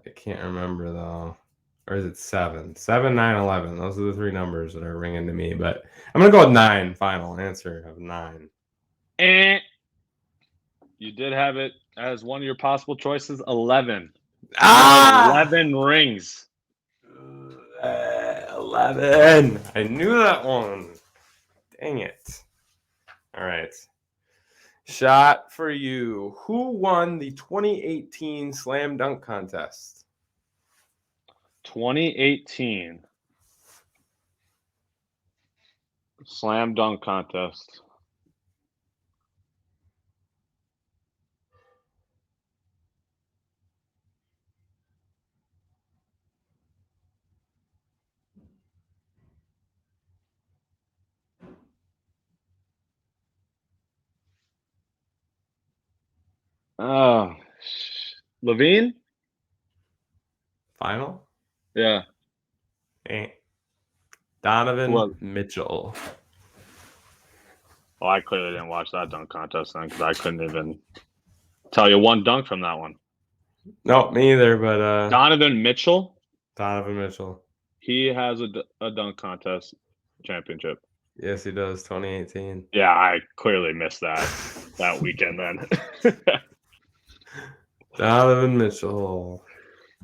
I can't remember though. Or is it 7? 7, 9, 11. Those are the three numbers that are ringing to me, but I'm going to go with 9. Final answer of 9. And you did have it as one of your possible choices, 11. 11 rings. 11. I knew that one. Dang it. All right. Shot for you. Who won the 2018 Slam Dunk Contest? 2018 Slam Dunk Contest. Oh, Levine? Final? Yeah. Donovan Mitchell. Well, I clearly didn't watch that dunk contest then because I couldn't even tell you one dunk from that one. No, me either, but Donovan Mitchell? Donovan Mitchell. He has a dunk contest championship. Yes, he does. 2018. Yeah, I clearly missed that weekend then. Donovan Mitchell.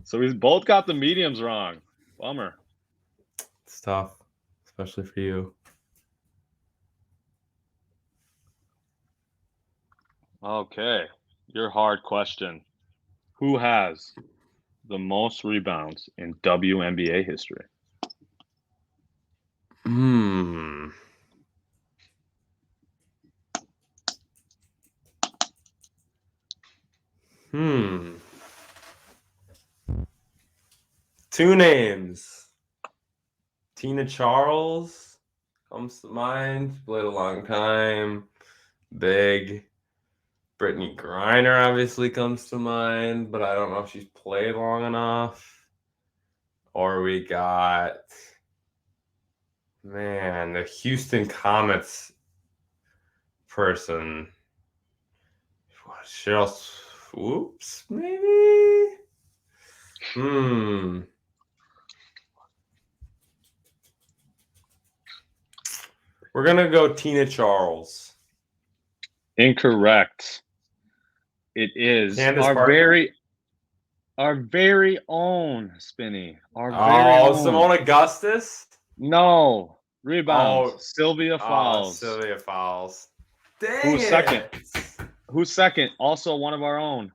So we both got the mediums wrong. Bummer. It's tough, especially for you. Okay. Your hard question. Who has the most rebounds in WNBA history? Two names. Tina Charles comes to mind. Played a long time. Big. Brittany Griner obviously comes to mind, but I don't know if she's played long enough. Or we got, the Houston Comets person. Cheryl Swoops, maybe? We're going to go Tina Charles. Incorrect. It is Candace our Parker? very own Spinny. Our very own. Simone Augustus? No. Rebounds. Sylvia Fowles. Sylvia Fowles. Dang Who's it. second? Who's second? Also one of our own.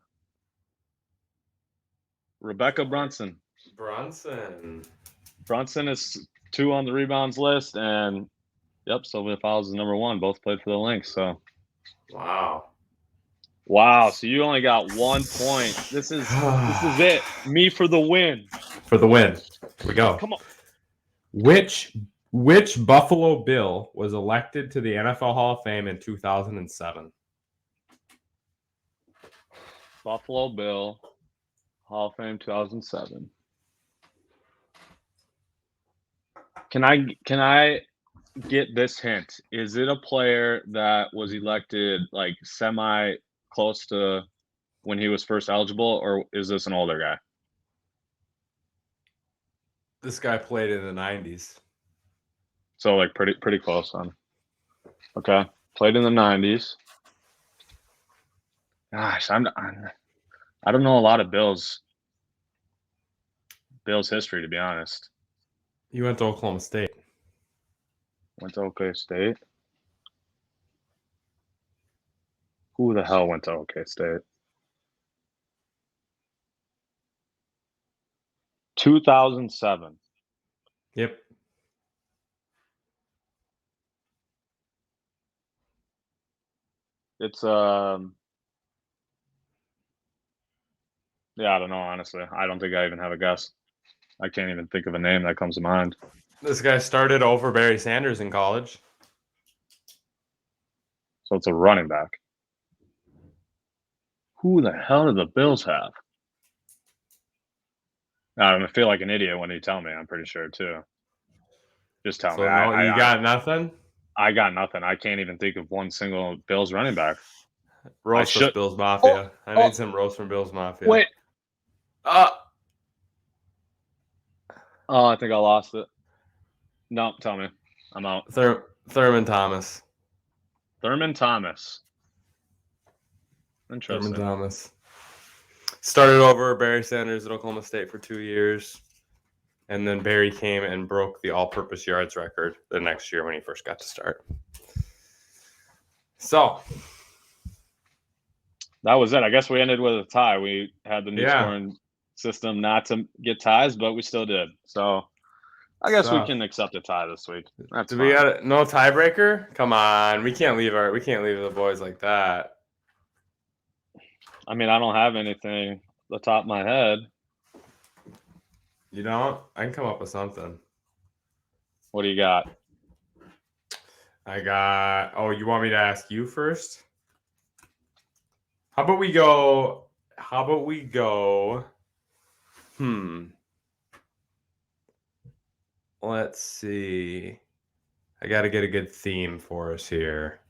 Rebecca Brunson. Brunson is 2 on the rebounds list, and Sylvia Fowles is number 1. Both played for the Lynx. So, wow. So you only got 1 point. This is it. Me for the win. For the win. Here we go. Come on. Which Buffalo Bill was elected to the NFL Hall of Fame in 2007? Buffalo Bill, Hall of Fame 2007. Can I get this hint. Is it a player that was elected like semi close to when he was first eligible, or is this an older guy? This guy played in the 90s. So like pretty close on. Okay, played in the 90s. Gosh, I don't know a lot of Bills history, to be honest. He went to Oklahoma State. Went to OK State. Who the hell went to OK State? 2007. Yep. It's yeah, I don't know, honestly. I don't think I even have a guess. I can't even think of a name that comes to mind. This guy started over Barry Sanders in college. So it's a running back. Who the hell do the Bills have? I'm gonna feel like an idiot when you tell me. I'm pretty sure too. Just tell me. So no, you got nothing? I got nothing. I can't even think of one single Bills running back. Roast us, Bills Mafia. I need some roast from Bills Mafia. Wait. Oh, I think I lost it. No, tell me. I'm out. Thurman Thomas. Thurman Thomas. Interesting. Thurman Thomas. Started over Barry Sanders at Oklahoma State for 2 years. And then Barry came and broke the all-purpose yards record the next year when he first got to start. So that was it. I guess we ended with a tie. We had the new scoring system not to get ties, but we still did. So I guess we can accept a tie this week. Do we got no tiebreaker? Come on, we can't leave the boys like that. I mean, I don't have anything off the top of my head. You don't? I can come up with something. What do you got? I got. Oh, you want me to ask you first? How about we go? Let's see. I got to get a good theme for us here.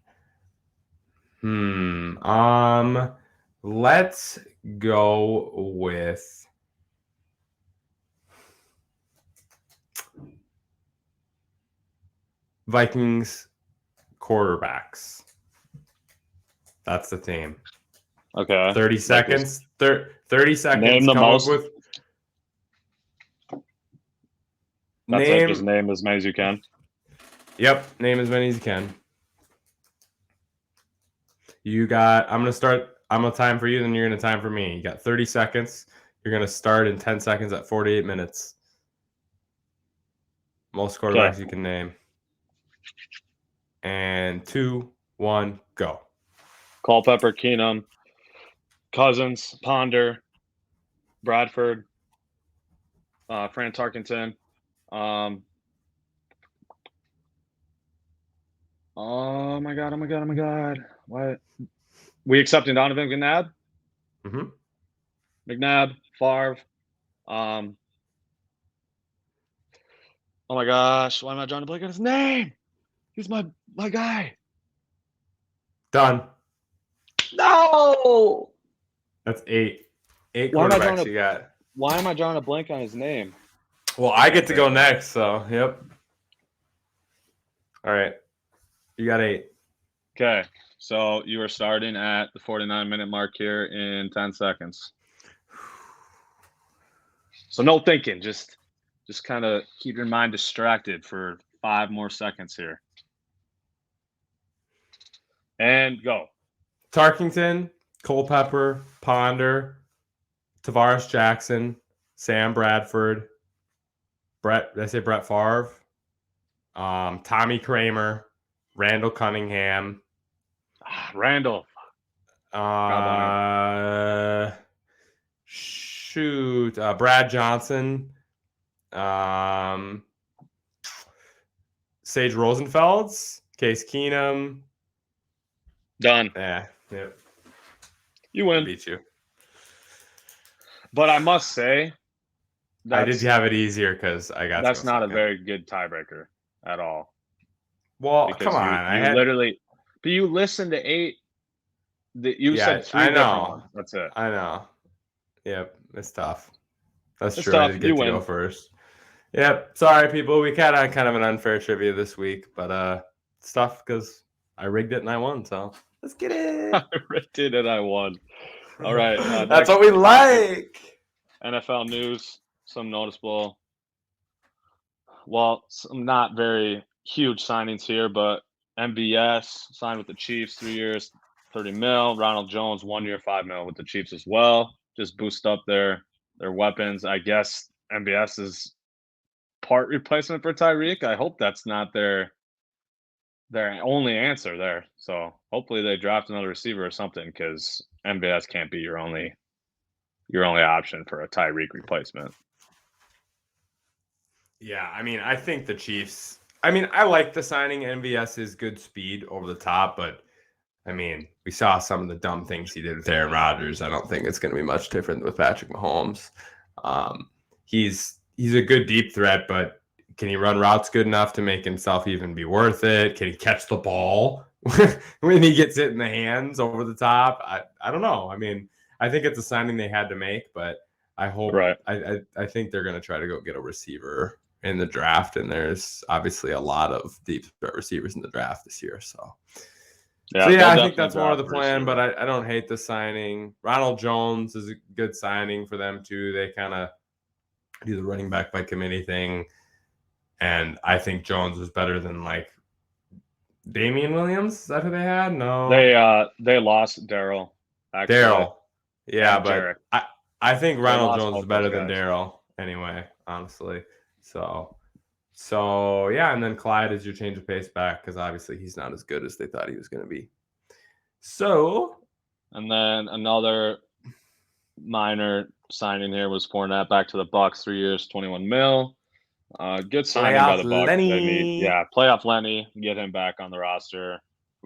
Let's go with Vikings quarterbacks. That's the theme. Okay. 30 seconds. 30 seconds. Name the most. That's it. Just name as many as you can. Yep. Name as many as you can. You got. I'm gonna start. I'm gonna time for you, then you're gonna time for me. You got 30 seconds. You're gonna start in 10 seconds at 48 minutes. Most quarterbacks you can name. And 2, 1, go. Culpepper, Keenum, Cousins, Ponder, Bradford, Fran Tarkenton. Oh my god! What? We accepting Donovan McNabb? Mm-hmm. McNabb, Favre. Oh my gosh! Why am I drawing a blank on his name? He's my guy. Done. No. That's 8. 8 quarterbacks you got. Why am I drawing a blank on his name? Well, I get to go next, so yep. All right. You got 8. Okay. So you are starting at the 49-minute mark here in 10 seconds. So no thinking. Just kind of keep your mind distracted for 5 more seconds here. And go. Tarkington, Culpepper, Ponder, Tavares Jackson, Sam Bradford, did I say Brett Favre? Tommy Kramer, Randall Cunningham. Randall. Brad Johnson. Sage Rosenfelds, Case Keenum. Done. Yeah. Yep. You win. Beat you. But I must say, I did have it easier because I got. That's not a very good tiebreaker at all. Well, because come on. you literally, but you listened to 8. You said 3 I different ones. know. That's it. I know. Yep, it's tough. That's It's true. I tough. did You get to go win. first. Yep. Sorry, people. We had kind of an unfair trivia this week, but it's tough because I rigged it and I won. So let's get it. I rigged it and I won. All right. That's Next what we topic, like. NFL news. Some noticeable, well, some not very huge signings here, but MBS signed with the Chiefs 3 years, 30 mil. Ronald Jones 1 year, 5 mil with the Chiefs as well. Just boost up their weapons. I guess MBS is part replacement for Tyreek. I hope that's not their only answer there. So hopefully they draft another receiver or something, because MBS can't be your only option for a Tyreek replacement. Yeah, I mean, I think the Chiefs. I mean, I like the signing. MVS's good speed over the top, but I mean, we saw some of the dumb things he did with Aaron Rodgers. I don't think it's going to be much different with Patrick Mahomes. He's a good deep threat, but can he run routes good enough to make himself even be worth it? Can he catch the ball when he gets it in the hands over the top? I don't know. I mean, I think it's a signing they had to make, but I hope Right. I think they're going to try to go get a receiver in the draft, and there's obviously a lot of deep threat receivers in the draft this year. So I think that's more of the plan, but I don't hate the signing. Ronald Jones is a good signing for them too. They kind of do the running back by committee thing, and I think Jones was better than like Damian Williams. Is that who they had? No, they lost Daryl. Daryl. Yeah, and but Jarek. I think They Ronald lost Jones is both better those than guys. Daryl anyway, honestly. So yeah, and then Clyde is your change of pace back because obviously he's not as good as they thought he was going to be. So, and then another minor signing here was Fournette back to the Bucs, 3 years, 21 mil. Good signing by the Bucs. Lenny. Playoff Lenny, get him back on the roster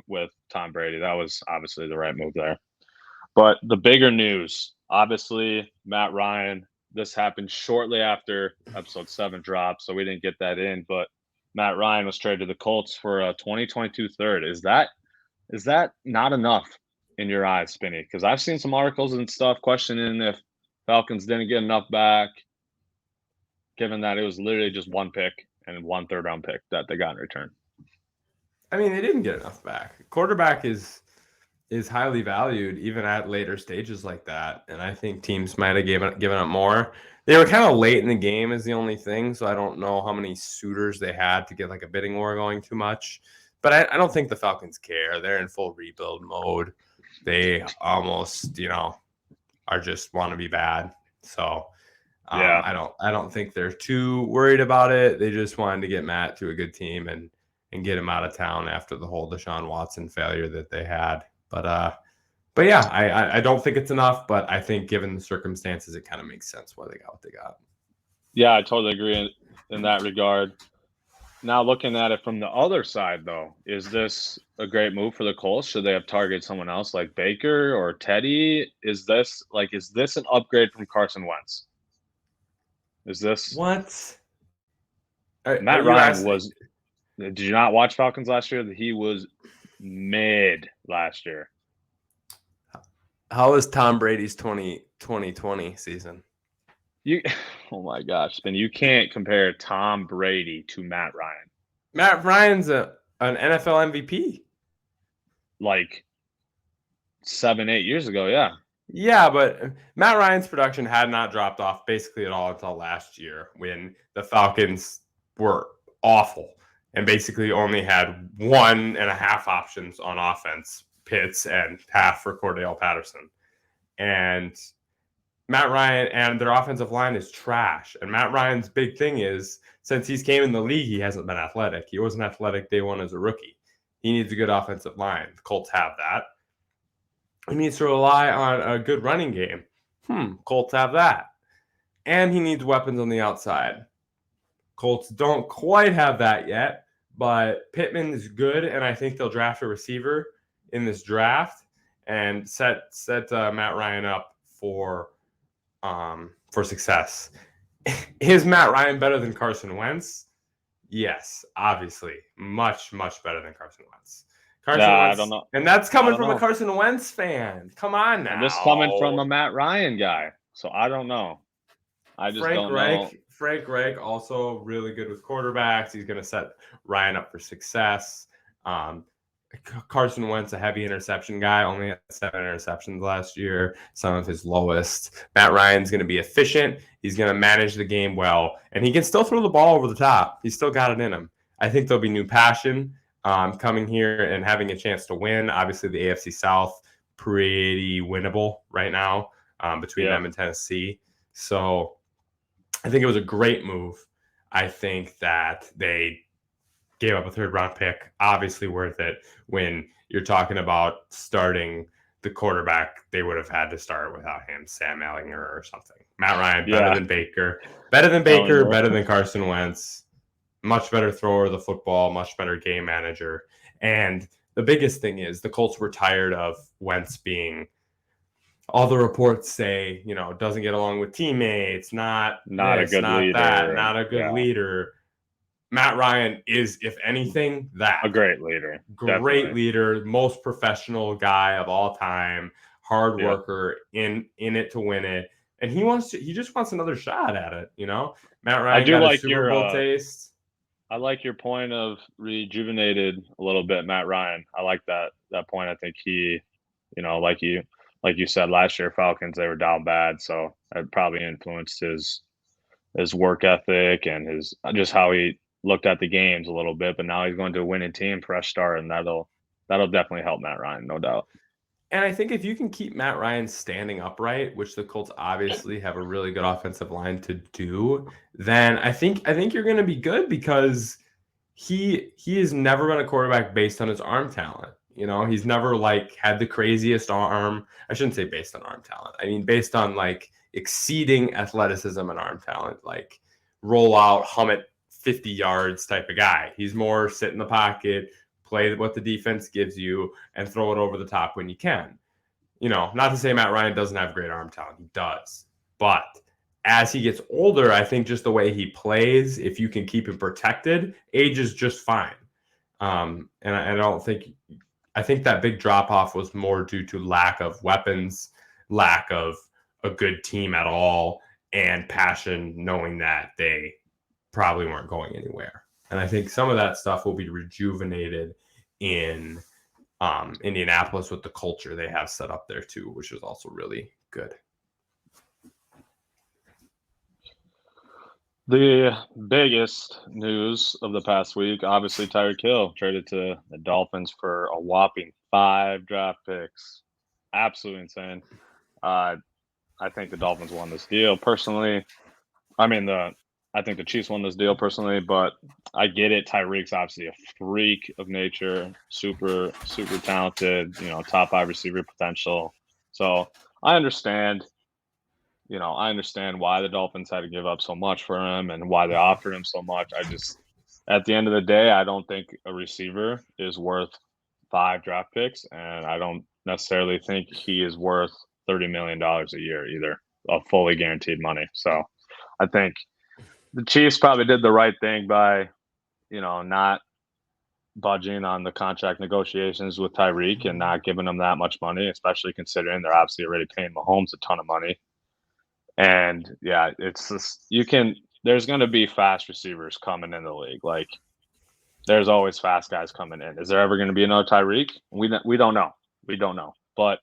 with Tom Brady. That was obviously the right move there. But the bigger news, obviously, Matt Ryan. This happened shortly after episode 7 dropped, so we didn't get that in. But Matt Ryan was traded to the Colts for a 2022 third. Is that not enough in your eyes, Spinny? Because I've seen some articles and stuff questioning if Falcons didn't get enough back, given that it was literally just 1 pick and 1 third-round pick that they got in return. I mean, they didn't get enough back. Quarterback is highly valued even at later stages like that, and I think teams might have given up more. They were kind of late in the game is the only thing, so I don't know how many suitors they had to get like a bidding war going too much. But I don't think the Falcons care. They're in full rebuild mode. They almost, are just want to be bad. So Yeah. I don't think they're too worried about it. They just wanted to get Matt to a good team and get him out of town after the whole Deshaun Watson failure that they had. But yeah, I don't think it's enough, but I think given the circumstances, it kind of makes sense why they got what they got. Yeah, I totally agree in that regard. Now, looking at it from the other side, though, is this a great move for the Colts? Should they have targeted someone else like Baker or Teddy? Is this an upgrade from Carson Wentz? Is this what? Matt Ryan was? Did you not watch Falcons last year? He was mid last year. How was Tom Brady's 2020 season? Oh my gosh, Spin! You can't compare Tom Brady to Matt Ryan. Matt Ryan's an NFL MVP. Like 7-8 years ago, yeah. Yeah, but Matt Ryan's production had not dropped off basically at all until last year when the Falcons were awful and basically only had 1.5 options on offense, Pitts and half for Cordell Patterson. And Matt Ryan and their offensive line is trash. And Matt Ryan's big thing is since he's came in the league, he hasn't been athletic. He wasn't athletic day one as a rookie. He needs a good offensive line. The Colts have that. He needs to rely on a good running game. Colts have that. And he needs weapons on the outside. Colts don't quite have that yet, but Pittman is good, and I think they'll draft a receiver in this draft and set Matt Ryan up for success. Is Matt Ryan better than Carson Wentz? Yes, obviously, much better than Carson Wentz. Nah, Carson I don't Wentz, know. and that's I coming don't from a know. Carson Wentz fan. Come on And this coming from now. a Matt Ryan guy. So I don't know. I just don't know. Frank Reich also really good with quarterbacks. He's going to set Ryan up for success. Carson Wentz, a heavy interception guy, only had 7 interceptions last year, some of his lowest. Matt Ryan's going to be efficient. He's going to manage the game well, and he can still throw the ball over the top. He's still got it in him. I think there'll be new passion coming here and having a chance to win. Obviously, the AFC South, pretty winnable right now between them and Tennessee. So I think it was a great move. I think that they gave up a 3rd-round pick, obviously worth it when you're talking about starting the quarterback they would have had to start without him, Sam Ellinger or something. Matt Ryan, better than Baker, better than Carson Wentz, much better thrower of the football, much better game manager. And the biggest thing is the Colts were tired of Wentz being, all the reports say, doesn't get along with teammates, not a good leader, not a good leader. Matt Ryan is, if anything, a great leader. Great leader, most professional guy of all time, hard worker, in it to win it. And he just wants another shot at it, Matt Ryan I do got a Super Bowl taste. I like your point of rejuvenated a little bit, Matt Ryan. I like that point. I think he, like you said last year, Falcons, they were down bad, so it probably influenced his work ethic and his just how he looked at the games a little bit. But now he's going to a winning team, fresh start, and that'll definitely help Matt Ryan, no doubt. And I think if you can keep Matt Ryan standing upright, which the Colts obviously have a really good offensive line to do, then I think you're going to be good, because he has never been a quarterback based on his arm talent. He's never had the craziest arm. I shouldn't say based on arm talent. I mean, based on exceeding athleticism and arm talent, roll out, hum it 50 yards type of guy. He's more sit in the pocket, play what the defense gives you, and throw it over the top when you can. Not to say Matt Ryan doesn't have great arm talent. He does. But as he gets older, I think just the way he plays, if you can keep him protected, age is just fine. And I think that big drop-off was more due to lack of weapons, lack of a good team at all, and passion, knowing that they probably weren't going anywhere. And I think some of that stuff will be rejuvenated in Indianapolis with the culture they have set up there too, which is also really good. The biggest news of the past week, obviously, Tyreek Hill traded to the Dolphins for a whopping 5 draft picks. Absolutely insane. I think the Dolphins won this deal personally. I think the Chiefs won this deal personally, but I get it. Tyreek's obviously a freak of nature, super talented, top 5 receiver potential. So I understand. I understand why the Dolphins had to give up so much for him and why they offered him so much. At the end of the day, I don't think a receiver is worth 5 draft picks, and I don't necessarily think he is worth $30 million a year either, of fully guaranteed money. So I think the Chiefs probably did the right thing by, not budging on the contract negotiations with Tyreek and not giving him that much money, especially considering they're obviously already paying Mahomes a ton of money. And yeah, it's just, there's going to be fast receivers coming in the league. There's always fast guys coming in. Is there ever going to be another Tyreek? We don't know. We don't know. But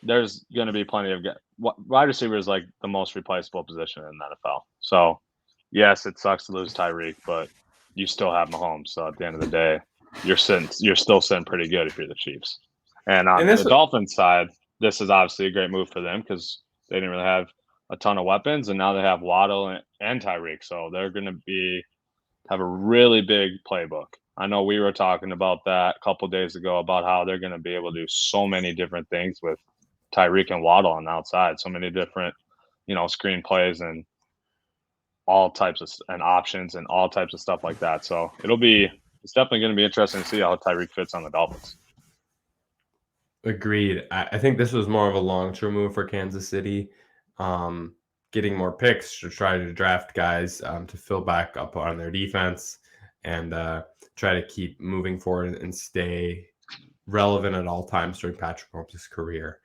there's going to be plenty of guys. Wide receiver is the most replaceable position in the NFL. So yes, it sucks to lose Tyreek, but you still have Mahomes. So at the end of the day, you're still sitting pretty good if you're the Chiefs. And on the Dolphins side, this is obviously a great move for them because they didn't really have a ton of weapons, and now they have Waddle and Tyreek, so they're going to have a really big playbook. I know we were talking about that a couple of days ago about how they're going to be able to do so many different things with Tyreek and Waddle on the outside, so many different, screen plays and all types of and options and all types of stuff like that. So it's definitely going to be interesting to see how Tyreek fits on the Dolphins. Agreed. I think this was more of a long-term move for Kansas City. Getting more picks to try to draft guys to fill back up on their defense. and try to keep moving forward and stay relevant at all times during Patrick Mahomes' career.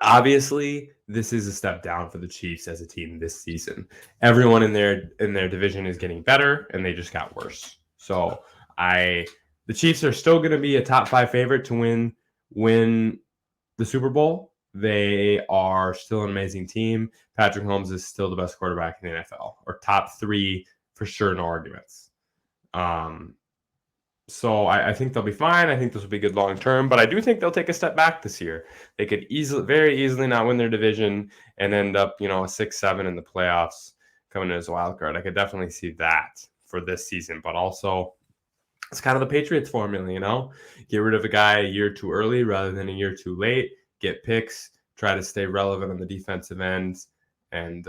Obviously, this is a step down for the Chiefs as a team this season. Everyone in their division is getting better, and they just got worse. So the Chiefs are still going to be a top 5 favorite to win the Super Bowl. They are still an amazing team. Patrick Mahomes is still the best quarterback in the NFL, or top 3 for sure, no arguments. So I think they'll be fine. I think this will be good long term, but I do think they'll take a step back this year. They could very easily not win their division and end up, a 6-7 in the playoffs coming in as a wild card. I could definitely see that for this season, but also it's kind of the Patriots formula, get rid of a guy a year too early rather than a year too late, get picks, try to stay relevant on the defensive end, and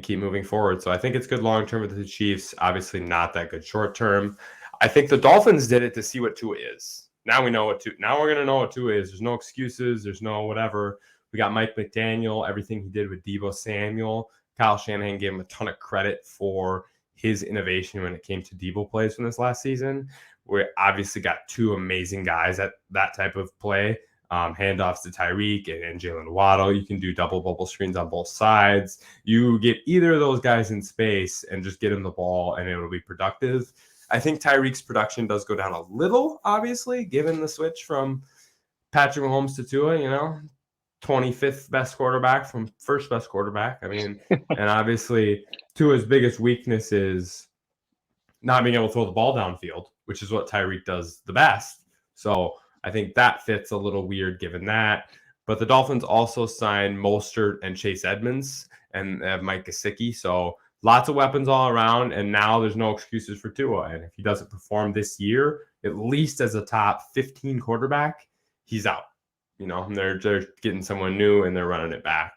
keep moving forward. So I think it's good long term with the Chiefs. Obviously not that good short term. I think the Dolphins did it to see what Tua is. Now we know what Tua. Now we're gonna know what Tua is. There's no excuses. There's no whatever. We got Mike McDaniel. Everything he did with Deebo Samuel. Kyle Shanahan gave him a ton of credit for his innovation when it came to Deebo plays from this last season. We obviously got 2 amazing guys at that type of play. Handoffs to Tyreek and Jalen Waddle. You can do double bubble screens on both sides. You get either of those guys in space and just get him the ball, and it will be productive. I think Tyreek's production does go down a little, obviously, given the switch from Patrick Mahomes to Tua, 25th best quarterback from first best quarterback. I mean, and obviously Tua's biggest weakness is not being able to throw the ball downfield, which is what Tyreek does the best. So I think that fits a little weird given that. But the Dolphins also signed Mostert and Chase Edmonds and Mike Gesicki. So lots of weapons all around, and now there's no excuses for Tua. And if he doesn't perform this year, at least as a top 15 quarterback, he's out. They're getting someone new, and they're running it back.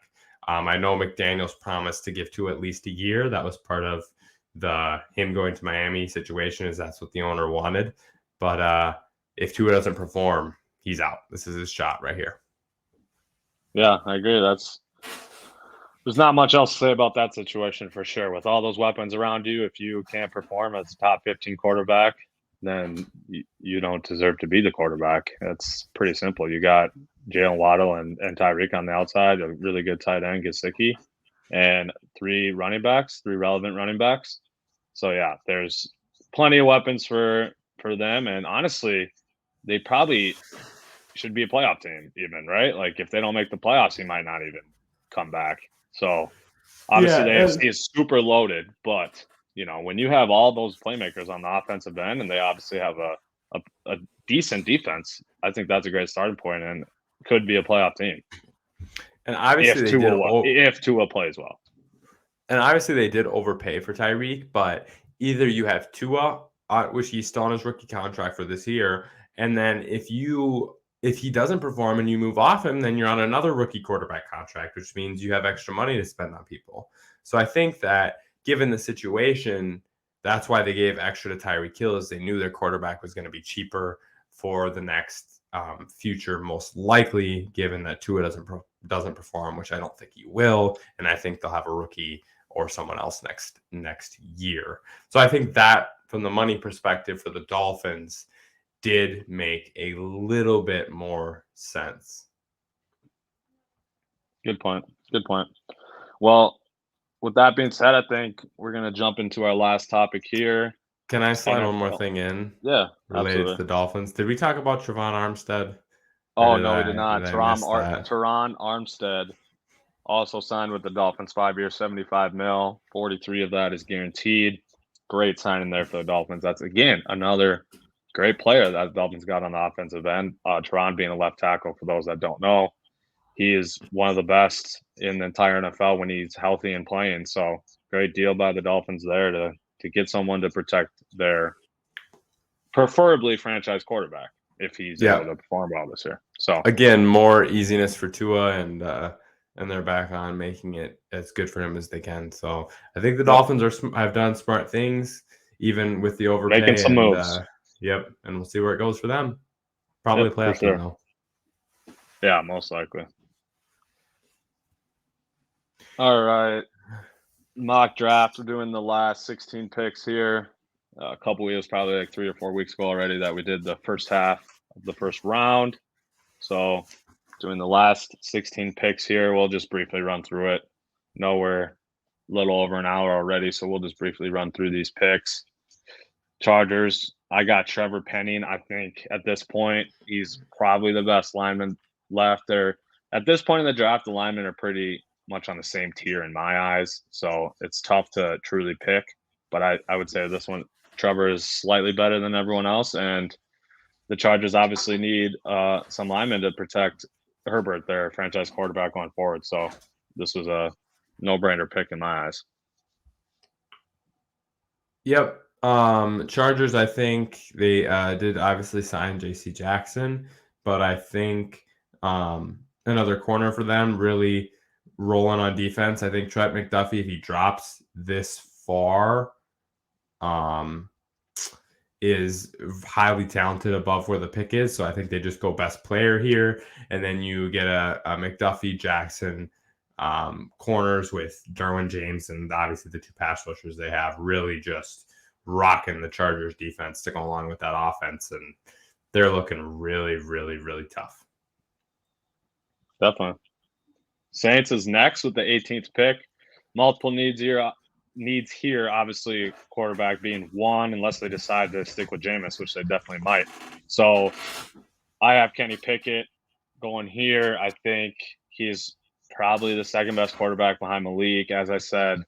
I know McDaniels promised to give Tua at least a year. That was part of him going to Miami situation, is that's what the owner wanted. But if Tua doesn't perform, he's out. This is his shot right here. Yeah, I agree. There's not much else to say about that situation for sure. With all those weapons around you, if you can't perform as a top 15 quarterback, then you don't deserve to be the quarterback. That's pretty simple. You got Jalen Waddle and Tyreek on the outside, a really good tight end, Gesicki, and 3 relevant running backs. So, yeah, there's plenty of weapons for them. And honestly, they probably should be a playoff team even, right? Like if they don't make the playoffs, he might not even come back. So obviously the AFC is super loaded, but when you have all those playmakers on the offensive end and they obviously have a decent defense, I think that's a great starting point and could be a playoff team. And obviously if Tua plays well. And obviously they did overpay for Tyreek, but either you have Tua, which he's still on his rookie contract for this year, and then if he doesn't perform and you move off him, then you're on another rookie quarterback contract, which means you have extra money to spend on people. So I think that given the situation, that's why they gave extra to Tyreek Hill, is they knew their quarterback was going to be cheaper for the next future, most likely, given that Tua doesn't perform, which I don't think he will. And I think they'll have a rookie or someone else next year. So I think that from the money perspective for the Dolphins did make a little bit more sense. Good point. Well, with that being said, I think we're going to jump into our last topic here. Can I slide one more thing in? Yeah, related absolutely. to the Dolphins. Did we talk about Trevon Armstead? Oh, no, we did not. Teron Armstead also signed with the Dolphins, 5 years, $75 million. 43 of that is guaranteed. Great signing there for the Dolphins. That's, again, another great player that the Dolphins got on the offensive end. Teron being a left tackle, for those that don't know. He is one of the best in the entire NFL when he's healthy and playing. So great deal by the Dolphins there to get someone to protect their preferably franchise quarterback if he's able to perform well this year. So again, more easiness for Tua, and they're back on making it as good for him as they can. So I think the Dolphins have done smart things, even with the overpay. Making some moves. And we'll see where it goes for them. Probably a playoff team, though. Yeah, most likely. All right. Mock draft. We're doing the last 16 picks here. a couple weeks, probably like 3 or 4 weeks ago already, that we did the first half of the first round. So doing the last 16 picks here, we'll just briefly run through it. No, we're a little over an hour already, so we'll just briefly run through these picks. Chargers, I got Trevor Penning. I think at this point, he's probably the best lineman left there. At this point in the draft, the linemen are pretty much on the same tier in my eyes, so it's tough to truly pick. But I would say this one, Trevor is slightly better than everyone else, and the Chargers obviously need some linemen to protect Herbert, their franchise quarterback, going forward. So this was a no-brainer pick in my eyes. Yep. Chargers, I think they did obviously sign J.C. Jackson, but I think another corner for them really rolling on defense. I think Trent McDuffie, if he drops this far, is highly talented above where the pick is. So I think they just go best player here. And then you get a McDuffie, Jackson, corners with Derwin James and obviously the two pass rushers they have really just rocking the Chargers defense to go along with that offense. And they're looking really, really, really tough. Definitely. Saints is next with the 18th pick. Multiple needs here, obviously quarterback being one, unless they decide to stick with Jameis, which they definitely might. So I have Kenny Pickett going here. I think he's probably the second best quarterback behind Malik. As I said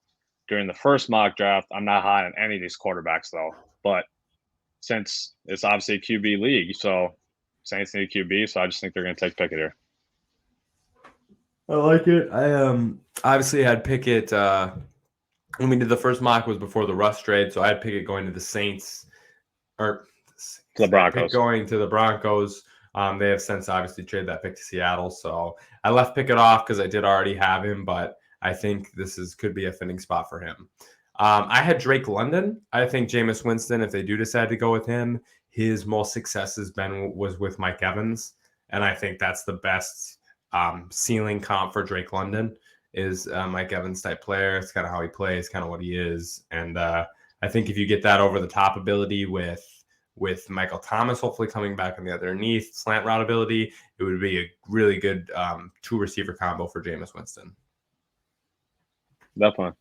during the first mock draft, I'm not high on any of these quarterbacks though. But since it's obviously a QB league, so Saints need a QB, so I just think they're going to take Pickett here. I like it. I obviously had Pickett when we did the first mock was before the Russ trade, so I had Pickett going to the Saints or the Broncos. Going to the Broncos. They have since obviously traded that pick to Seattle, so I left Pickett off because I did already have him, but I think this could be a fitting spot for him. I had Drake London. I think Jameis Winston, if they do decide to go with him, his most success was with Mike Evans, and I think that's the best ceiling comp for Drake London is Mike Evans type player. It's kind of how he plays, kind of what he is. And I think if you get that over the top ability with Michael Thomas hopefully coming back on the underneath slant route ability, it would be a really good two receiver combo for Jameis Winston. Definitely.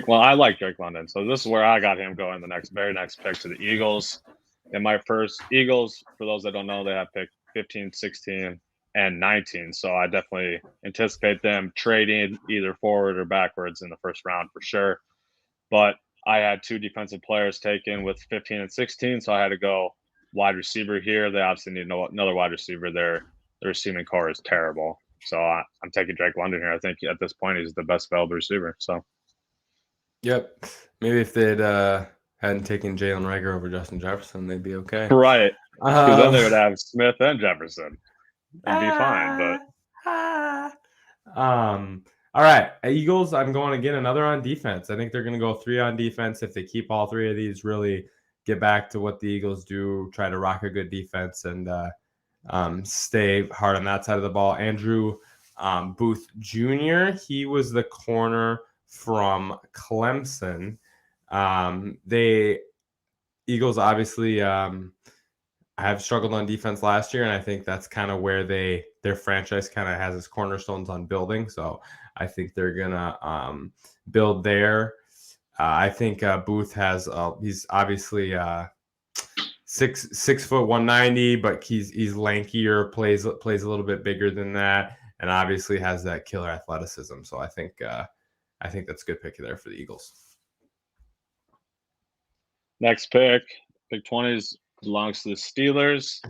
Well, I like Drake London. So this is where I got him going the very next pick to the Eagles. In my first Eagles, for those that don't know, they have picked 15, 16, and 19. So I definitely anticipate them trading either forward or backwards in the first round for sure. But I had two defensive players taken with 15 and 16, so I had to go wide receiver here. They obviously need another wide receiver. Their receiving core is terrible. So I'm taking Drake London here. I think at this point he's the best available receiver. So, yep. Maybe if they'd hadn't taken Jalen Reagor over Justin Jefferson, they'd be okay. Right. Because then they would have Smith and Jefferson and be fine. But all right, Eagles, I'm going again another on defense. I think they're going to go 3 on defense. If they keep all 3 of these, really get back to what the Eagles do, try to rock a good defense and stay hard on that side of the ball. Andrew Booth Jr., he was the corner from Clemson. Eagles obviously have struggled on defense last year, and I think that's kind of where their franchise kind of has its cornerstones on building. So I think they're gonna build there. I think Booth has he's obviously 6 foot 190, but he's lankier, plays a little bit bigger than that, and obviously has that killer athleticism. So I think that's a good pick there for the Eagles. Next pick 20s belongs to the Steelers.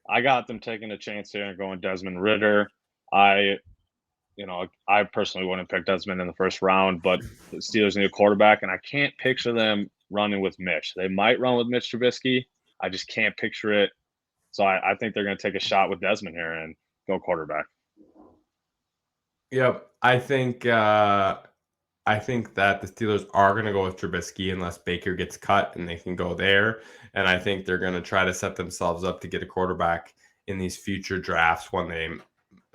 I got them taking a chance here and going Desmond Ridder. I personally wouldn't pick Desmond in the first round, but the Steelers need a quarterback, and I can't picture them running with Mitch. They might run with Mitch Trubisky. I just can't picture it. So I think they're going to take a shot with Desmond here and go quarterback. Yep. I think that the Steelers are going to go with Trubisky unless Baker gets cut and they can go there. And I think they're going to try to set themselves up to get a quarterback in these future drafts when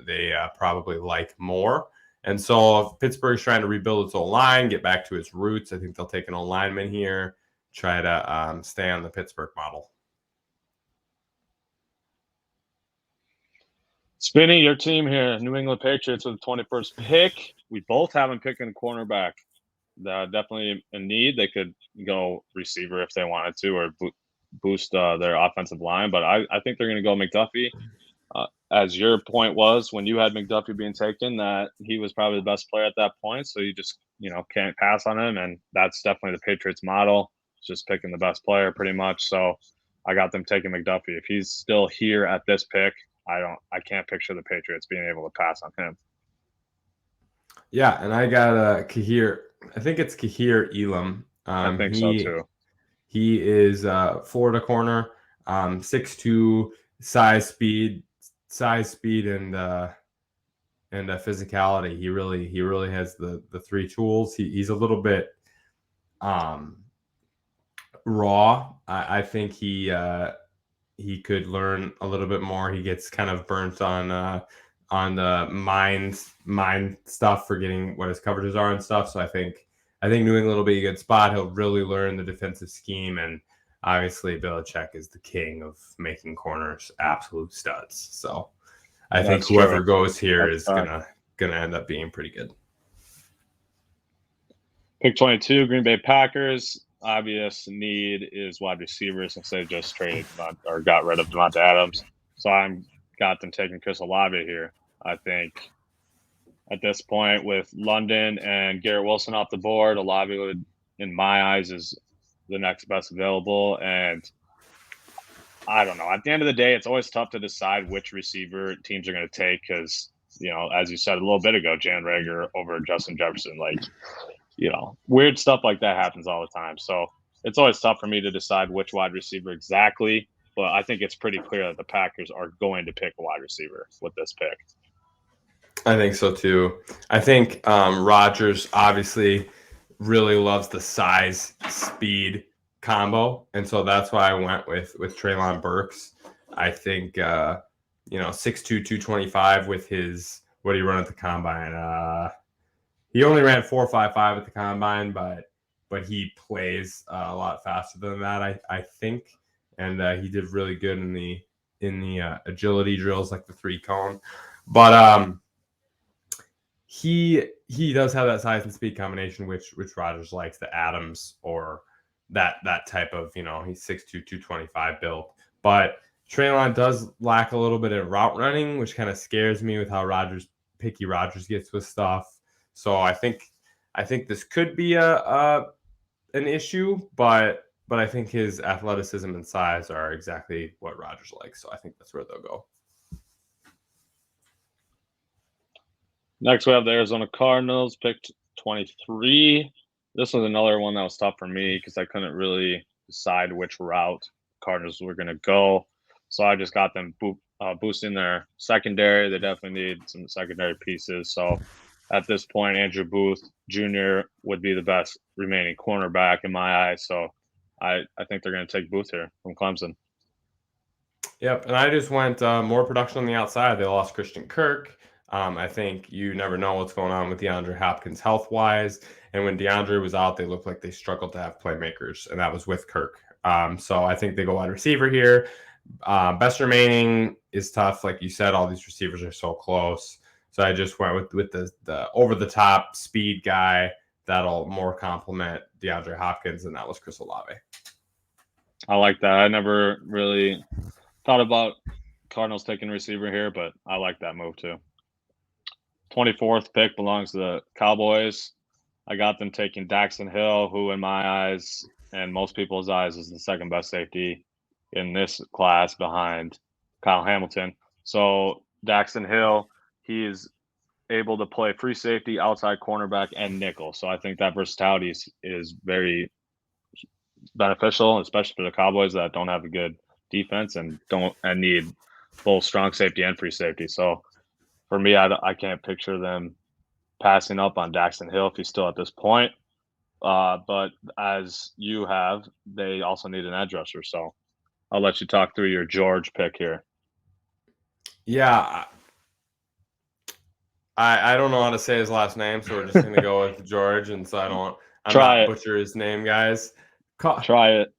they probably like more. And so if Pittsburgh's trying to rebuild its O-line, get back to its roots, I think they'll take an O-lineman here stay on the Pittsburgh model. Spinny, your team here, New England Patriots with the 21st pick. We both have them picking a cornerback. Definitely a need. They could go receiver if they wanted to, or boost their offensive line. But I think they're going to go McDuffie. As your point was when you had McDuffie being taken, that he was probably the best player at that point. So you just can't pass on him, and that's definitely the Patriots model. It's just picking the best player pretty much. So I got them taking McDuffie. If he's still here at this pick, I can't picture the Patriots being able to pass on him. Yeah, and I got Kahir. I think it's Kahir Elam. I think so too. He is Florida corner, 6'2", size, speed, and physicality. He really has the three tools. He's a little bit raw. I think he could learn a little bit more. He gets kind of burnt on the mind stuff, forgetting what his coverages are and stuff. So I think New England will be a good spot. He'll really learn the defensive scheme, and obviously Belichick is the king of making corners absolute studs. So I think whoever goes here is gonna end up being pretty good. Pick 22, Green Bay Packers. Obvious need is wide receivers since they just traded or got rid of Devonta Adams. So I'm got them taking Chris Olave here. I think at this point with London and Garrett Wilson off the board, Olave would, in my eyes, is the next best available. And I don't know. At the end of the day, it's always tough to decide which receiver teams are going to take because, as you said a little bit ago, Jalen Reagor over Justin Jefferson, weird stuff like that happens all the time. So it's always tough for me to decide which wide receiver exactly. But I think it's pretty clear that the Packers are going to pick a wide receiver with this pick. I think so too. I think Rodgers obviously really loves the size speed combo, and so that's why I went with Treylon Burks. I think 6'2", 225 with his what he run at the combine. He only ran 4.55 at the combine, but he plays a lot faster than that. I think, and he did really good in the agility drills like the 3-cone, but he does have that size and speed combination, which Rodgers likes, the Adams or that type of, he's 6'2", 225 build. But Treylon does lack a little bit of route running, which kind of scares me with how picky Rodgers gets with stuff. So I think this could be an issue, but I think his athleticism and size are exactly what Rodgers likes. So I think that's where they'll go. Next, we have the Arizona Cardinals, picked 23. This was another one that was tough for me because I couldn't really decide which route Cardinals were going to go. So I just got them boosting their secondary. They definitely need some secondary pieces. So at this point, Andrew Booth Jr. would be the best remaining cornerback in my eyes. So I think they're going to take Booth here from Clemson. Yep, and I just went more production on the outside. They lost Christian Kirk. I think you never know what's going on with DeAndre Hopkins health-wise. And when DeAndre was out, they looked like they struggled to have playmakers, and that was with Kirk. So I think they go wide receiver here. Best remaining is tough. Like you said, all these receivers are so close. So I just went with the over-the-top speed guy that'll more complement DeAndre Hopkins, and that was Chris Olave. I like that. I never really thought about Cardinals taking a receiver here, but I like that move too. 24th pick belongs to the Cowboys. I got them taking Daxton Hill, who in my eyes and most people's eyes is the second best safety in this class behind Kyle Hamilton. So Daxton Hill, he is able to play free safety, outside cornerback, and nickel. So I think that versatility is very beneficial, especially for the Cowboys that don't have a good defense and need both strong safety and free safety. So for me, I can't picture them passing up on Daxton Hill if he's still at this point. But as you have, they also need an edge rusher. So I'll let you talk through your George pick here. Yeah. I don't know how to say his last name, so we're just going to go with George. And so I'm not butcher his name, guys. Try it.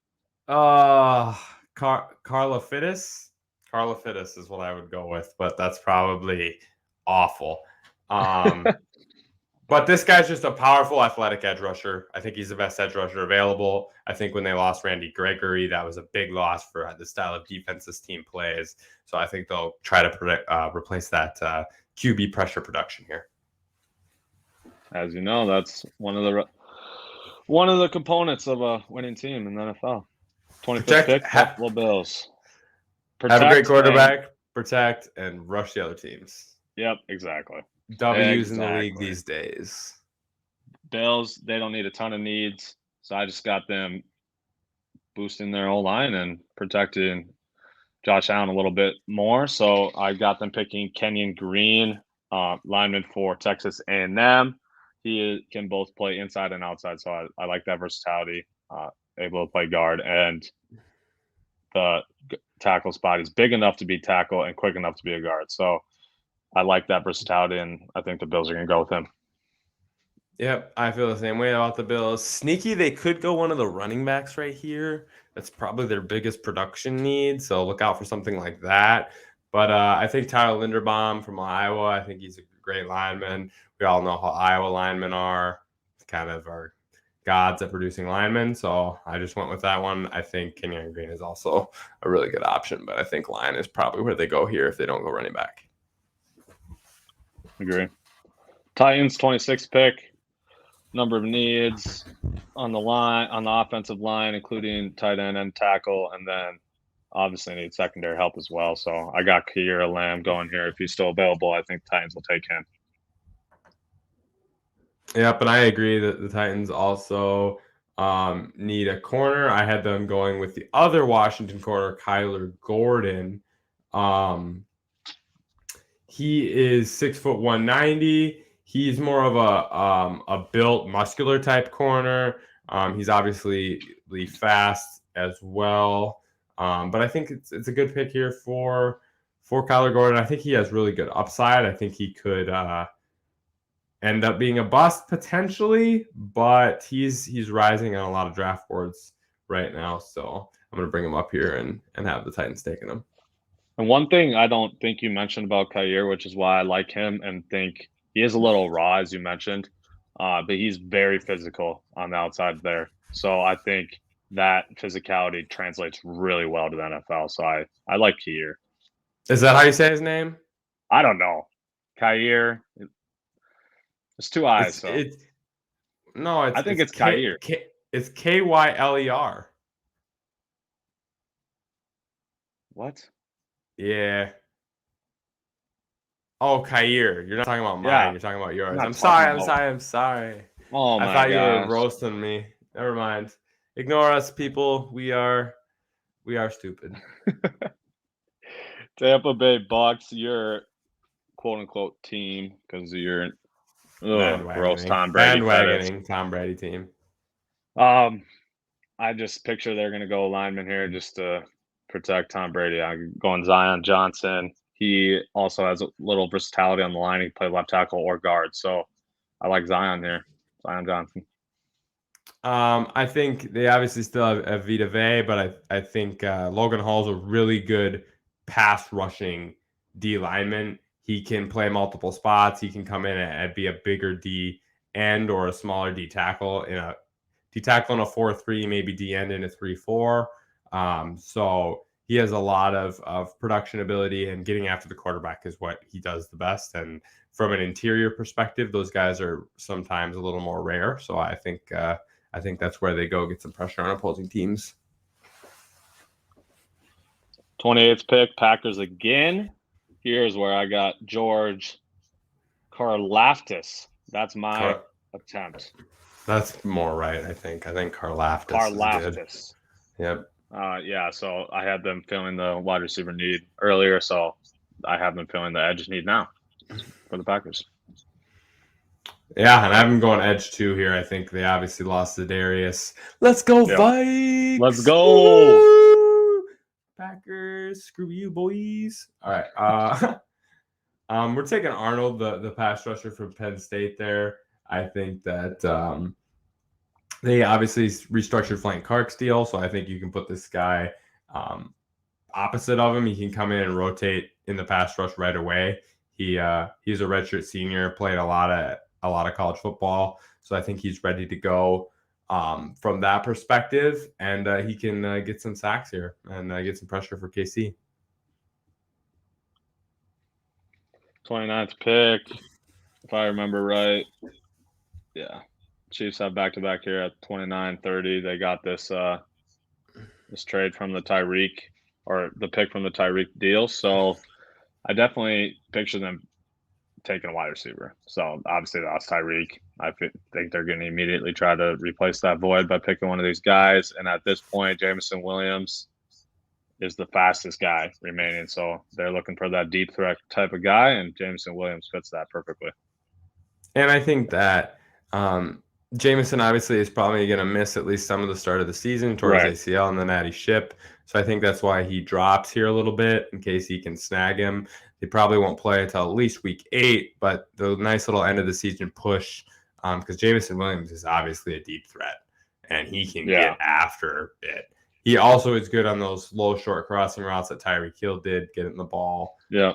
Carla Fittis. Carla Fittis is what I would go with, but that's probably awful. But this guy's just a powerful, athletic edge rusher. I think he's the best edge rusher available. I think when they lost Randy Gregory, that was a big loss for the style of defense this team plays. So I think they'll try to replace that QB pressure production here. As you know, that's one of the components of a winning team in the NFL. 25th pick, Buffalo Bills. Have a great quarterback, protect, and rush the other teams. Yep, exactly. W's in the league these days. Bills, they don't need a ton of needs, so I just got them boosting their whole line and protecting Josh Allen a little bit more. So I got them picking Kenyon Green, lineman for Texas A&M. He can both play inside and outside, so I like that versatility. Able to play guard, and the tackle spot is big enough to be tackle and quick enough to be a guard. So I like that versatility, and I think the Bills are going to go with him. Yep, I feel the same way about the Bills. Sneaky, they could go one of the running backs right here. That's probably their biggest production need, so look out for something like that. But I think Tyler Linderbaum from Iowa, I think he's a great lineman. We all know how Iowa linemen are, kind of our gods at producing linemen, so I just went with that one. I think Kenyon Green is also a really good option, but I think line is probably where they go here if they don't go running back. Agree. Titans, 26th pick. Number of needs on the line, on the offensive line, including tight end and tackle, and then obviously need secondary help as well. So I got Kiera Lamb going here. If he's still available, I think Titans will take him. Yeah, but I agree that the Titans also need a corner. I had them going with the other Washington corner, Kyler Gordon. He is 6'1", 190. He's more of a built, muscular type corner. He's obviously fast as well. But I think it's a good pick here for Kyler Gordon. I think he has really good upside. I think he could end up being a bust potentially, but he's rising on a lot of draft boards right now. So I'm going to bring him up here and have the Titans taking him. And one thing I don't think you mentioned about Kyer, which is why I like him and think he is a little raw, as you mentioned, but he's very physical on the outside there. So I think that physicality translates really well to the NFL. So I like Kyer. Is that how you say his name? I don't know. Kyer. It's two eyes. I think it's Kyer. It's Kyler. What? Yeah. Oh, Kyer. You're not talking about mine. Yeah. You're talking about yours. I'm sorry. Oh, my I thought gosh. you were roasting me. Never mind. Ignore us, people. We are stupid. Tampa Bay Bucks, your quote-unquote team, because you're gross Tom Brady. Bandwagoning Tom Brady team. I just picture they're going to go lineman here just to protect Tom Brady. I'm going Zion Johnson. He also has a little versatility on the line. He can play left tackle or guard. So I like Zion here. Zion Johnson. I think they obviously still have Wnba, but I think Logan Hall's a really good pass rushing D lineman. He can play multiple spots. He can come in and be a bigger D end or a smaller D tackle in a 4-3, maybe D end in a 3-4. So he has a lot of production ability, and getting after the quarterback is what he does the best. And from an interior perspective, those guys are sometimes a little more rare. So I think that's where they go get some pressure on opposing teams. 28th pick, Packers again. Here's where I got George Karlaftis. That's my attempt. That's more right, I think. I think Karlaftis is good. Yep. Yeah, so I had them filling the wide receiver need earlier, so I have them filling the edge need now for the Packers. Yeah, and I have them going edge too here. I think they obviously lost to Darius. Let's go, Vikes! Let's go! Woo! Packers, screw you, boys. All right. We're taking Arnold, the pass rusher from Penn State there. I think that They obviously restructured Frank Clark's deal, so I think you can put this guy opposite of him. He can come in and rotate in the pass rush right away. He's a redshirt senior, played a lot of college football, so I think he's ready to go from that perspective, and he can get some sacks here and get some pressure for KC. 29th pick, if I remember right. Yeah. Chiefs have back-to-back here at 29-30. They got this this trade from the Tyreek, or the pick from the Tyreek deal. So I definitely picture them taking a wide receiver. So obviously that's Tyreek. I think they're going to immediately try to replace that void by picking one of these guys. And at this point, Jameson Williams is the fastest guy remaining. So they're looking for that deep threat type of guy, and Jameson Williams fits that perfectly. And I think that Jameson obviously is probably going to miss at least some of the start of the season towards ACL and the natty ship. So I think that's why he drops here a little bit in case he can snag him. He probably won't play until at least week 8, but the nice little end of the season push, because Jameson Williams is obviously a deep threat, and he can get after it. He also is good on those low, short crossing routes that Tyreek Hill did, getting the ball. Yeah.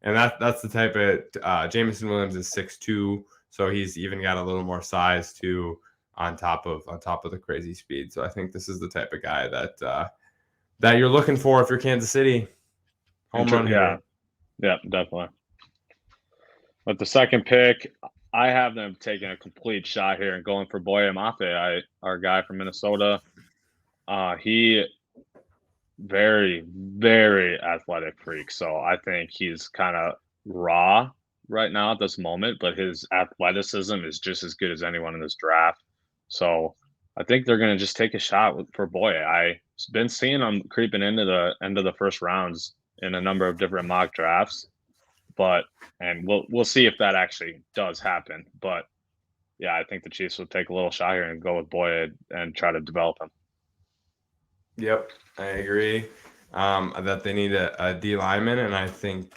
And that's the type of Jameson Williams is 6'2", so he's even got a little more size too on top of the crazy speed. So I think this is the type of guy that you're looking for if you're Kansas City. Home run here. Yeah, definitely. But the second pick, I have them taking a complete shot here and going for Wnba, our guy from Minnesota. He very, very athletic freak. So I think he's kind of raw right now at this moment, but his athleticism is just as good as anyone in this draft. So I think they're going to just take a shot for Boye. I've been seeing him creeping into the end of the first rounds in a number of different mock drafts, and we'll see if that actually does happen. But yeah, I think the Chiefs will take a little shot here and go with Boye and try to develop him. Yep, I agree that they need a D lineman, and I think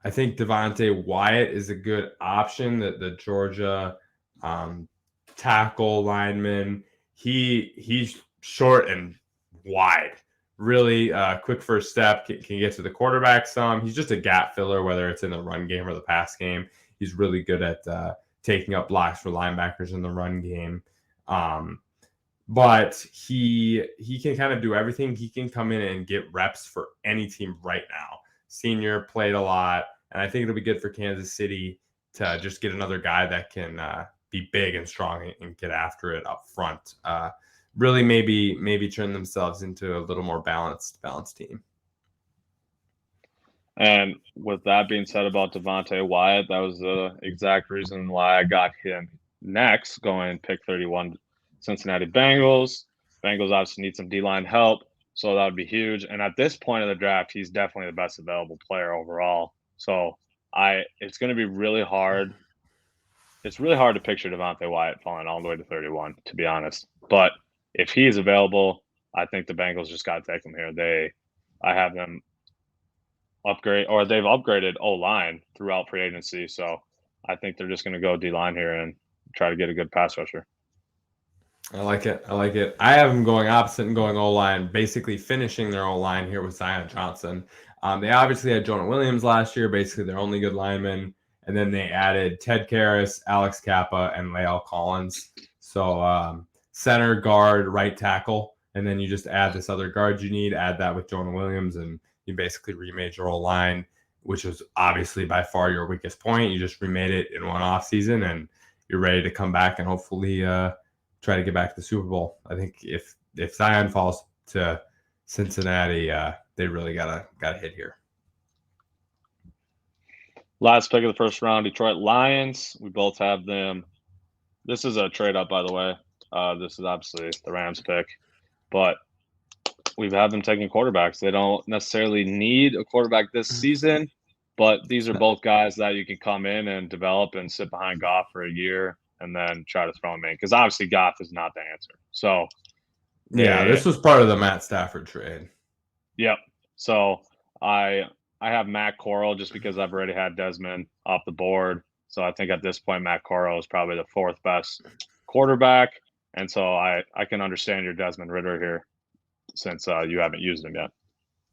Devontae Wyatt is a good option. That the Georgia tackle lineman, he's short and wide, really quick first step, can get to the quarterback some. He's just a gap filler, whether it's in the run game or the pass game. He's really good at taking up blocks for linebackers in the run game. But he can kind of do everything. He can come in and get reps for any team right now. Senior, played a lot, and I think it'll be good for Kansas City to just get another guy that can be big and strong and get after it up front. Really maybe turn themselves into a little more balanced team. And with that being said about Devontae Wyatt, that was the exact reason why I got him next, going pick 31, Cincinnati Bengals. Bengals obviously need some D-line help, so that would be huge. And at this point of the draft, he's definitely the best available player overall. So it's going to be really hard. It's really hard to picture Devontae Wyatt falling all the way to 31, to be honest. But if he's available, I think the Bengals just got to take him here. I have them upgrade, or they've upgraded O-line throughout free agency. So I think they're just going to go D-line here and try to get a good pass rusher. I like it. I have them going opposite and going O-line, basically finishing their O-line here with Zion Johnson. They obviously had Jonah Williams last year, basically their only good lineman. And then they added Ted Karras, Alex Kappa, and Lael Collins. So center, guard, right tackle. And then you just add this other guard you need, add that with Jonah Williams, and you basically remade your O-line, which was obviously by far your weakest point. You just remade it in one offseason, and you're ready to come back and hopefully try to get back to the Super Bowl. I think if Zion falls to Cincinnati, they really gotta hit here. Last pick of the first round, Detroit Lions. We both have them. This is a trade up, by the way. This is obviously the Rams pick, but we've had them taking quarterbacks. They don't necessarily need a quarterback this season, but these are both guys that you can come in and develop and sit behind Goff for a year and then try to throw him in, because obviously Goff is not the answer. So this was part of the Matt Stafford trade. Yep. So I have Matt Corral just because I've already had Desmond off the board. So I think at this point, Matt Corral is probably the fourth best quarterback. And so I can understand your Desmond Ridder here since you haven't used him yet.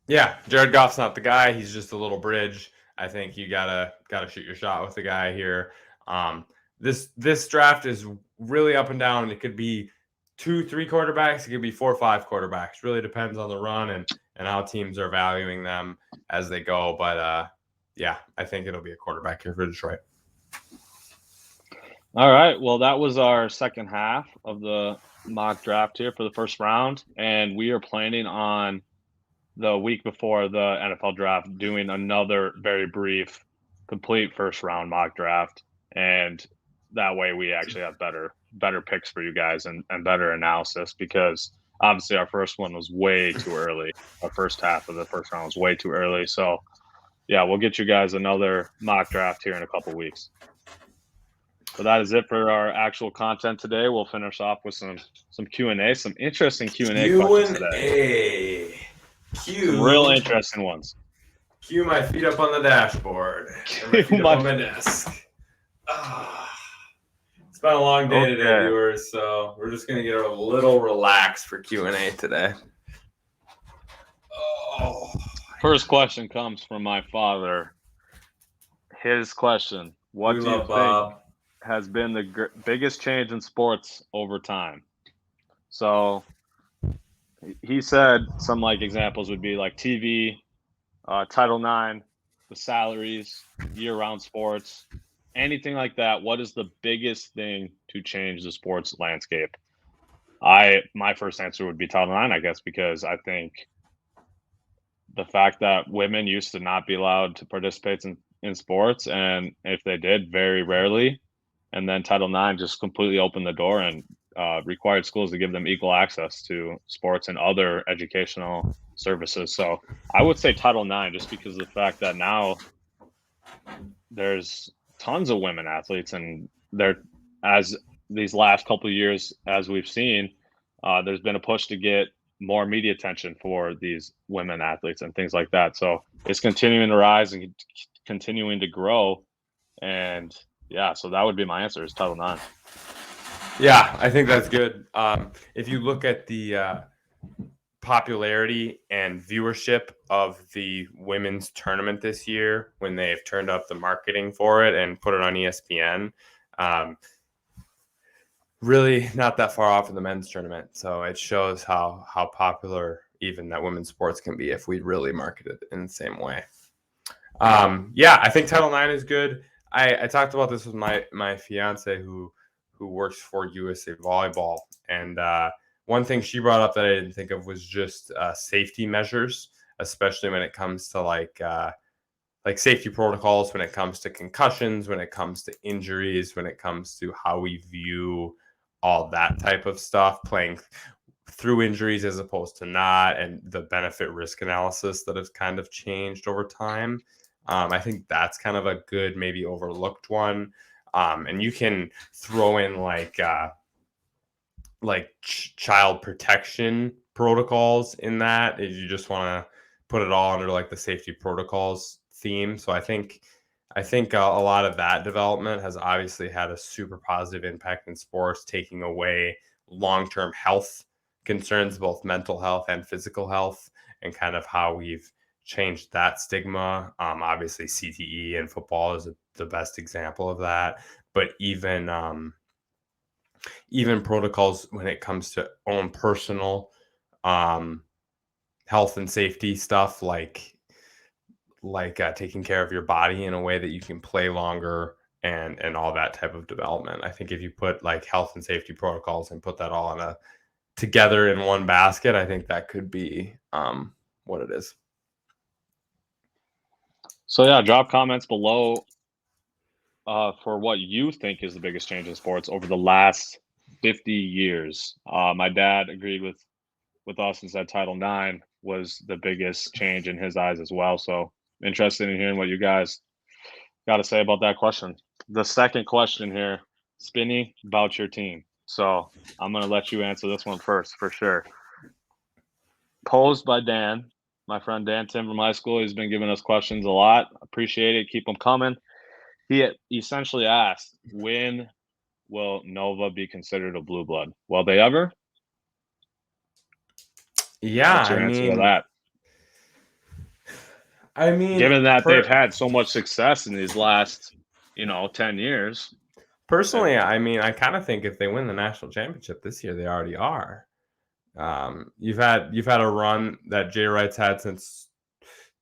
Yeah, Jared Goff's not the guy. He's just a little bridge. I think you gotta shoot your shot with the guy here. This draft is really up and down. It could be 2-3 quarterbacks. It could be 4 or 5 quarterbacks. Really depends on the run and how teams are valuing them as they go. But yeah, I think it'll be a quarterback here for Detroit. All right. Well, that was our second half of the mock draft here for the first round, and we are planning on the week before the NFL draft doing another very brief, complete first round mock draft, and that way we actually have better picks for you guys and better analysis, because obviously our first one was way too early. Our first half of the first round was way too early. So yeah, we'll get you guys another mock draft here in a couple weeks. So that is it for our actual content today. We'll finish off with some Q&A, some interesting Q&A questions today. Some real interesting ones. Cue my feet up on the dashboard. And my feet up on my desk. It's been a long day today, viewers, so we're just going to get a little relaxed for Q&A today. Oh. First question comes from my father. His question, what do you think has been the biggest change in sports over time? So he said some examples would be like TV, Title IX, the salaries, year-round sports, anything like that. What is the biggest thing to change the sports landscape? My first answer would be Title IX, I guess, because I think the fact that women used to not be allowed to participate in sports, and if they did, very rarely. And then Title IX just completely opened the door and required schools to give them equal access to sports and other educational services. So I would say Title IX, just because of the fact that now there's tons of women athletes, and as these last couple of years, as we've seen, there's been a push to get more media attention for these women athletes and things like that. So it's continuing to rise and continuing to grow. And yeah, so that would be my answer, is Title IX. Yeah, I think that's good. If you look at the popularity and viewership of the women's tournament this year, when they've turned up the marketing for it and put it on ESPN, really not that far off from the men's tournament. So it shows how popular even that women's sports can be if we really market it in the same way. Yeah, I think Title IX is good. I talked about this with my fiance who works for USA Volleyball, and one thing she brought up that I didn't think of was just safety measures, especially when it comes to like safety protocols, when it comes to concussions, when it comes to injuries, when it comes to how we view all that type of stuff, playing through injuries as opposed to not, and the benefit risk analysis that has kind of changed over time. I think that's kind of a good, maybe overlooked one. And you can throw in child protection protocols in that if you just want to put it all under the safety protocols theme. So I think a lot of that development has obviously had a super positive impact in sports, taking away long-term health concerns, both mental health and physical health, and kind of how we've changed that stigma. Obviously CTE in football is the best example of that, but even protocols when it comes to own personal health and safety stuff, like taking care of your body in a way that you can play longer and all that type of development. I think if you put health and safety protocols and put that all together in one basket, I think that could be what it is. So yeah, drop comments below for what you think is the biggest change in sports over the last 50 years. My dad agreed with us and said Title IX was the biggest change in his eyes as well. So interested in hearing what you guys got to say about that question. The second question here, Spinny, about your team. So I'm going to let you answer this one first for sure. Posed by Dan, my friend Dan Tim from high school. He's been giving us questions a lot. Appreciate it. Keep them coming. He essentially asked, when will Nova be considered a blue blood? Will they ever? Yeah, What's your answer to that? I mean, Given that they've had so much success in these last, 10 years. personally, I mean, I kind of think if they win the national championship this year, they already are. You've had a run that Jay Wright's had since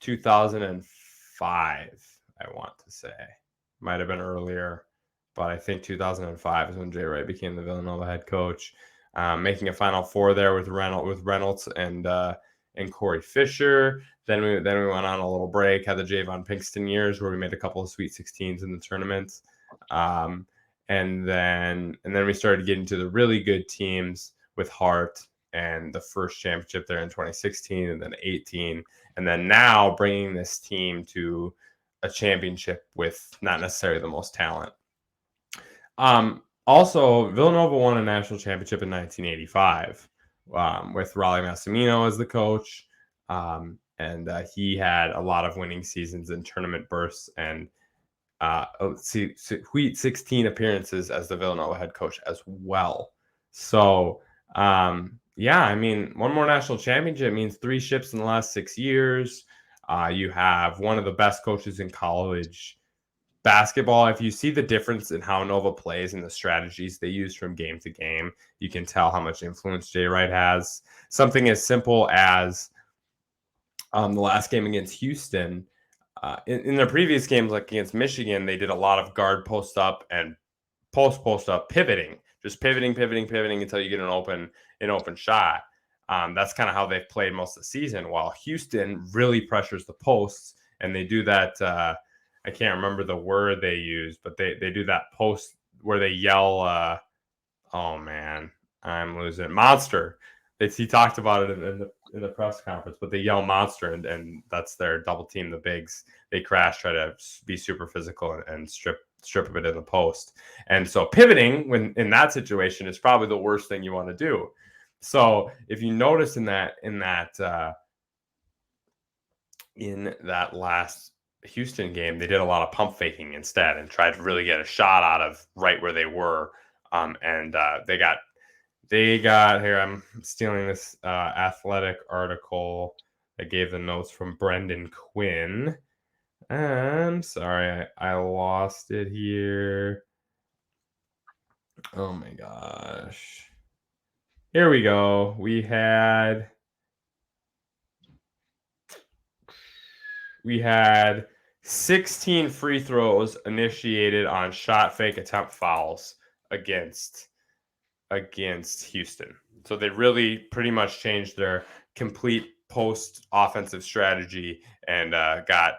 2005. I want to say might have been earlier, but I think 2005 is when Jay Wright became the Villanova head coach, making a Final Four there with Reynolds and Corey Fisher. Then we went on a little break, had the Javon Pinkston years where we made a couple of Sweet 16s in the tournaments, and then we started getting to the really good teams with Hart and the first championship there in 2016 and then 18, and then now bringing this team to a championship with not necessarily the most talent. Also, Villanova won a national championship in 1985 with Raleigh Massimino as the coach, and he had a lot of winning seasons and tournament bursts and Sweet 16 appearances as the Villanova head coach as well. So, yeah, I mean, one more national championship means 3 ships in the last 6 years. You have one of the best coaches in college basketball. If you see the difference in how Nova plays and the strategies they use from game to game, you can tell how much influence Jay Wright has. Something as simple as the last game against Houston. In their previous games, like against Michigan, they did a lot of guard post up and post up pivoting, just pivoting until you get an open shot. That's kind of how they've played most of the season. While Houston really pressures the posts, and they do that. I can't remember the word they use, but they do that post where they yell. Oh man, I'm losing monster. He talked about it in the press conference, but they yell monster, and that's their double team the bigs. They crash, try to be super physical and strip a bit in the post. And so pivoting when in that situation is probably the worst thing you want to do. So if you notice in that last Houston game, they did a lot of pump faking instead and tried to really get a shot out of right where they were. And they got here. I'm stealing this athletic article. I gave the notes from Brendan Quinn. I'm sorry, I lost it here. Oh my gosh. Here we go. We had 16 free throws initiated on shot fake attempt fouls against Houston. So they really pretty much changed their complete post offensive strategy and got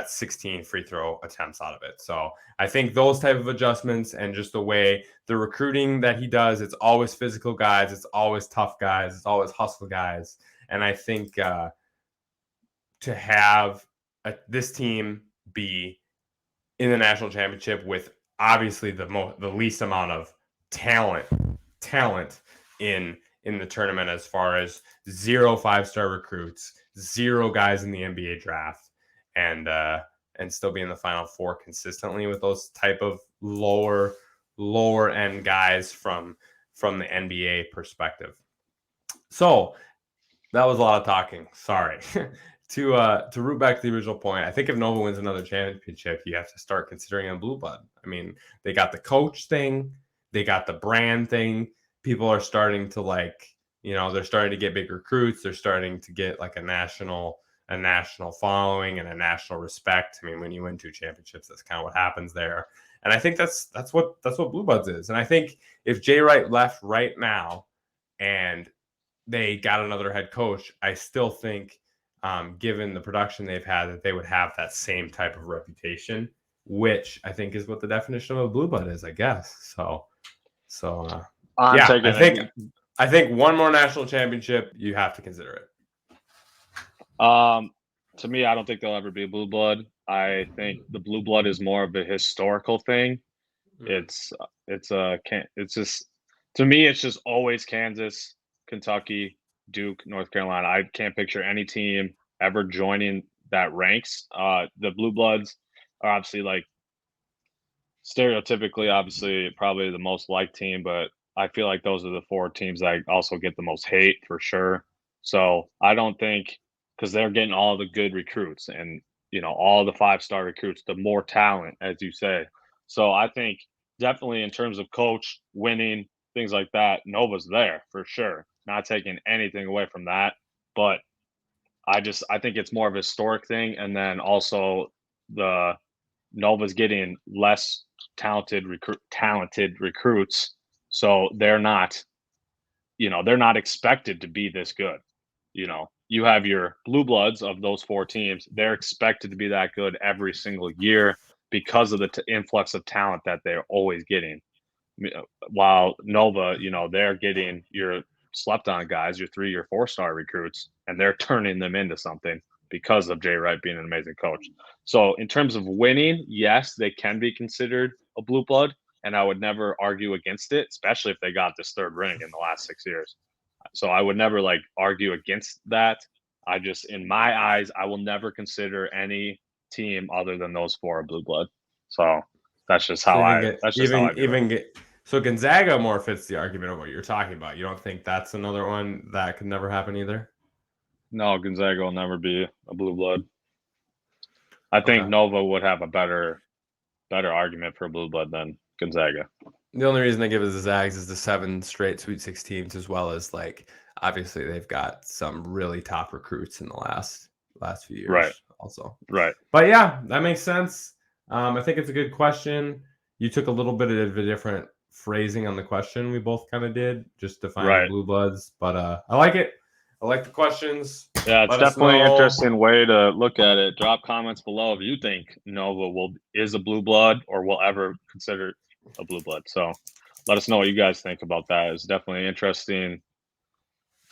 16 free throw attempts out of it. So I think those type of adjustments and just the way the recruiting that he does, it's always physical guys, it's always tough guys, it's always hustle guys. And I think to have this team be in the national championship with obviously the least amount of talent in the tournament, as far as 0 5-star recruits, 0 guys in the NBA draft, and still be in the Final Four consistently with those type of lower end guys from the NBA perspective. So that was a lot of talking. Sorry. To root back to the original point, I think if Nova wins another championship, you have to start considering a blue blood. I mean, they got the coach thing, they got the brand thing. People are starting to they're starting to get big recruits. They're starting to get like a national following and a national respect. I mean, when you win 2 championships, that's kind of what happens there. And I think that's what Blue Buds is. And I think if Jay Wright left right now and they got another head coach, I still think, given the production they've had, that they would have that same type of reputation, which I think is what the definition of a blue blood is, I guess. I think one more national championship, you have to consider it. To me, I don't think there'll ever be a blue blood. I think the blue blood is more of a historical thing. It's just, to me, it's just always Kansas, Kentucky, Duke, North Carolina. I can't picture any team ever joining that ranks. The blue bloods are obviously like stereotypically, obviously, probably the most liked team, but I feel like those are the 4 teams that also get the most hate for sure. So I don't think because they're getting all the good recruits and all the 5-star recruits, the more talent, as you say. So I think definitely in terms of coach, winning, things like that, Nova's there for sure. Not taking anything away from that. But I think it's more of a historic thing. And then also the Nova's getting less talented recruits, so they're not expected to be this good. You have your blue bloods of those 4 teams; they're expected to be that good every single year because of the influx of talent that they're always getting. While Nova, they're getting your slept on guys, your 3 or 4-star recruits, and they're turning them into something because of Jay Wright being an amazing coach. So in terms of winning, yes, they can be considered a blue blood, and I would never argue against it, especially if they got this 3rd ring in the last 6 years. So I would never argue against that. In my eyes, I will never consider any team other than those 4 a blue blood. So that's just how I view it. So Gonzaga more fits the argument of what you're talking about. You don't think that's another one that could never happen either? No, Gonzaga will never be a blue blood. I think Nova would have a better argument for a blue blood than Gonzaga. The only reason they give us the Zags is the 7 straight Sweet 16s, as well as obviously they've got some really top recruits in the last few years. Right. Also. Right. But yeah, that makes sense. I think it's a good question. You took a little bit of a different phrasing on the question. We both kind of did, just defining blue bloods. But I like it. I like the questions. Yeah, it's definitely an interesting way to look at it. Drop comments below if you think Nova is a blue blood or will ever consider a blue blood. So let us know what you guys think about that. It's definitely an interesting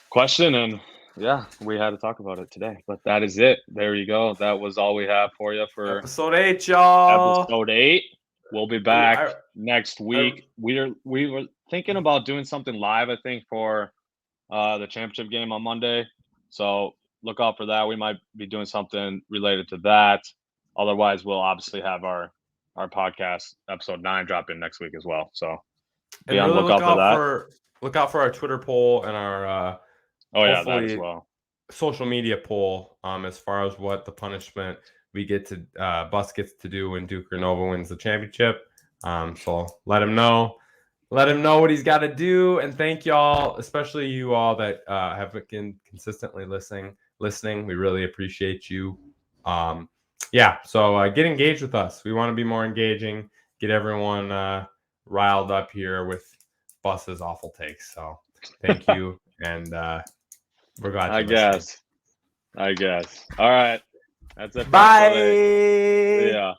question, and yeah, we had to talk about it today. But that is it. There you go. That was all we have for you for episode 8, y'all. Episode 8. We'll be back next week. We were thinking about doing something live, I think, for the championship game on Monday. So look out for that. We might be doing something related to that. Otherwise, we'll obviously have our podcast episode 9 drop in next week as well. So be on the lookout for that. Look out for our Twitter poll and our that as well. Social media poll as far as what the punishment we get to Bus gets to do when Duke or Nova wins the championship. So let him know. Let him know what he's got to do. And thank y'all, especially you all that have been consistently listening. We really appreciate you. So get engaged with us. We want to be more engaging, get everyone riled up here with Bus's awful takes. So thank you. And we're glad to I guess. All right. That's it. Bye. See ya.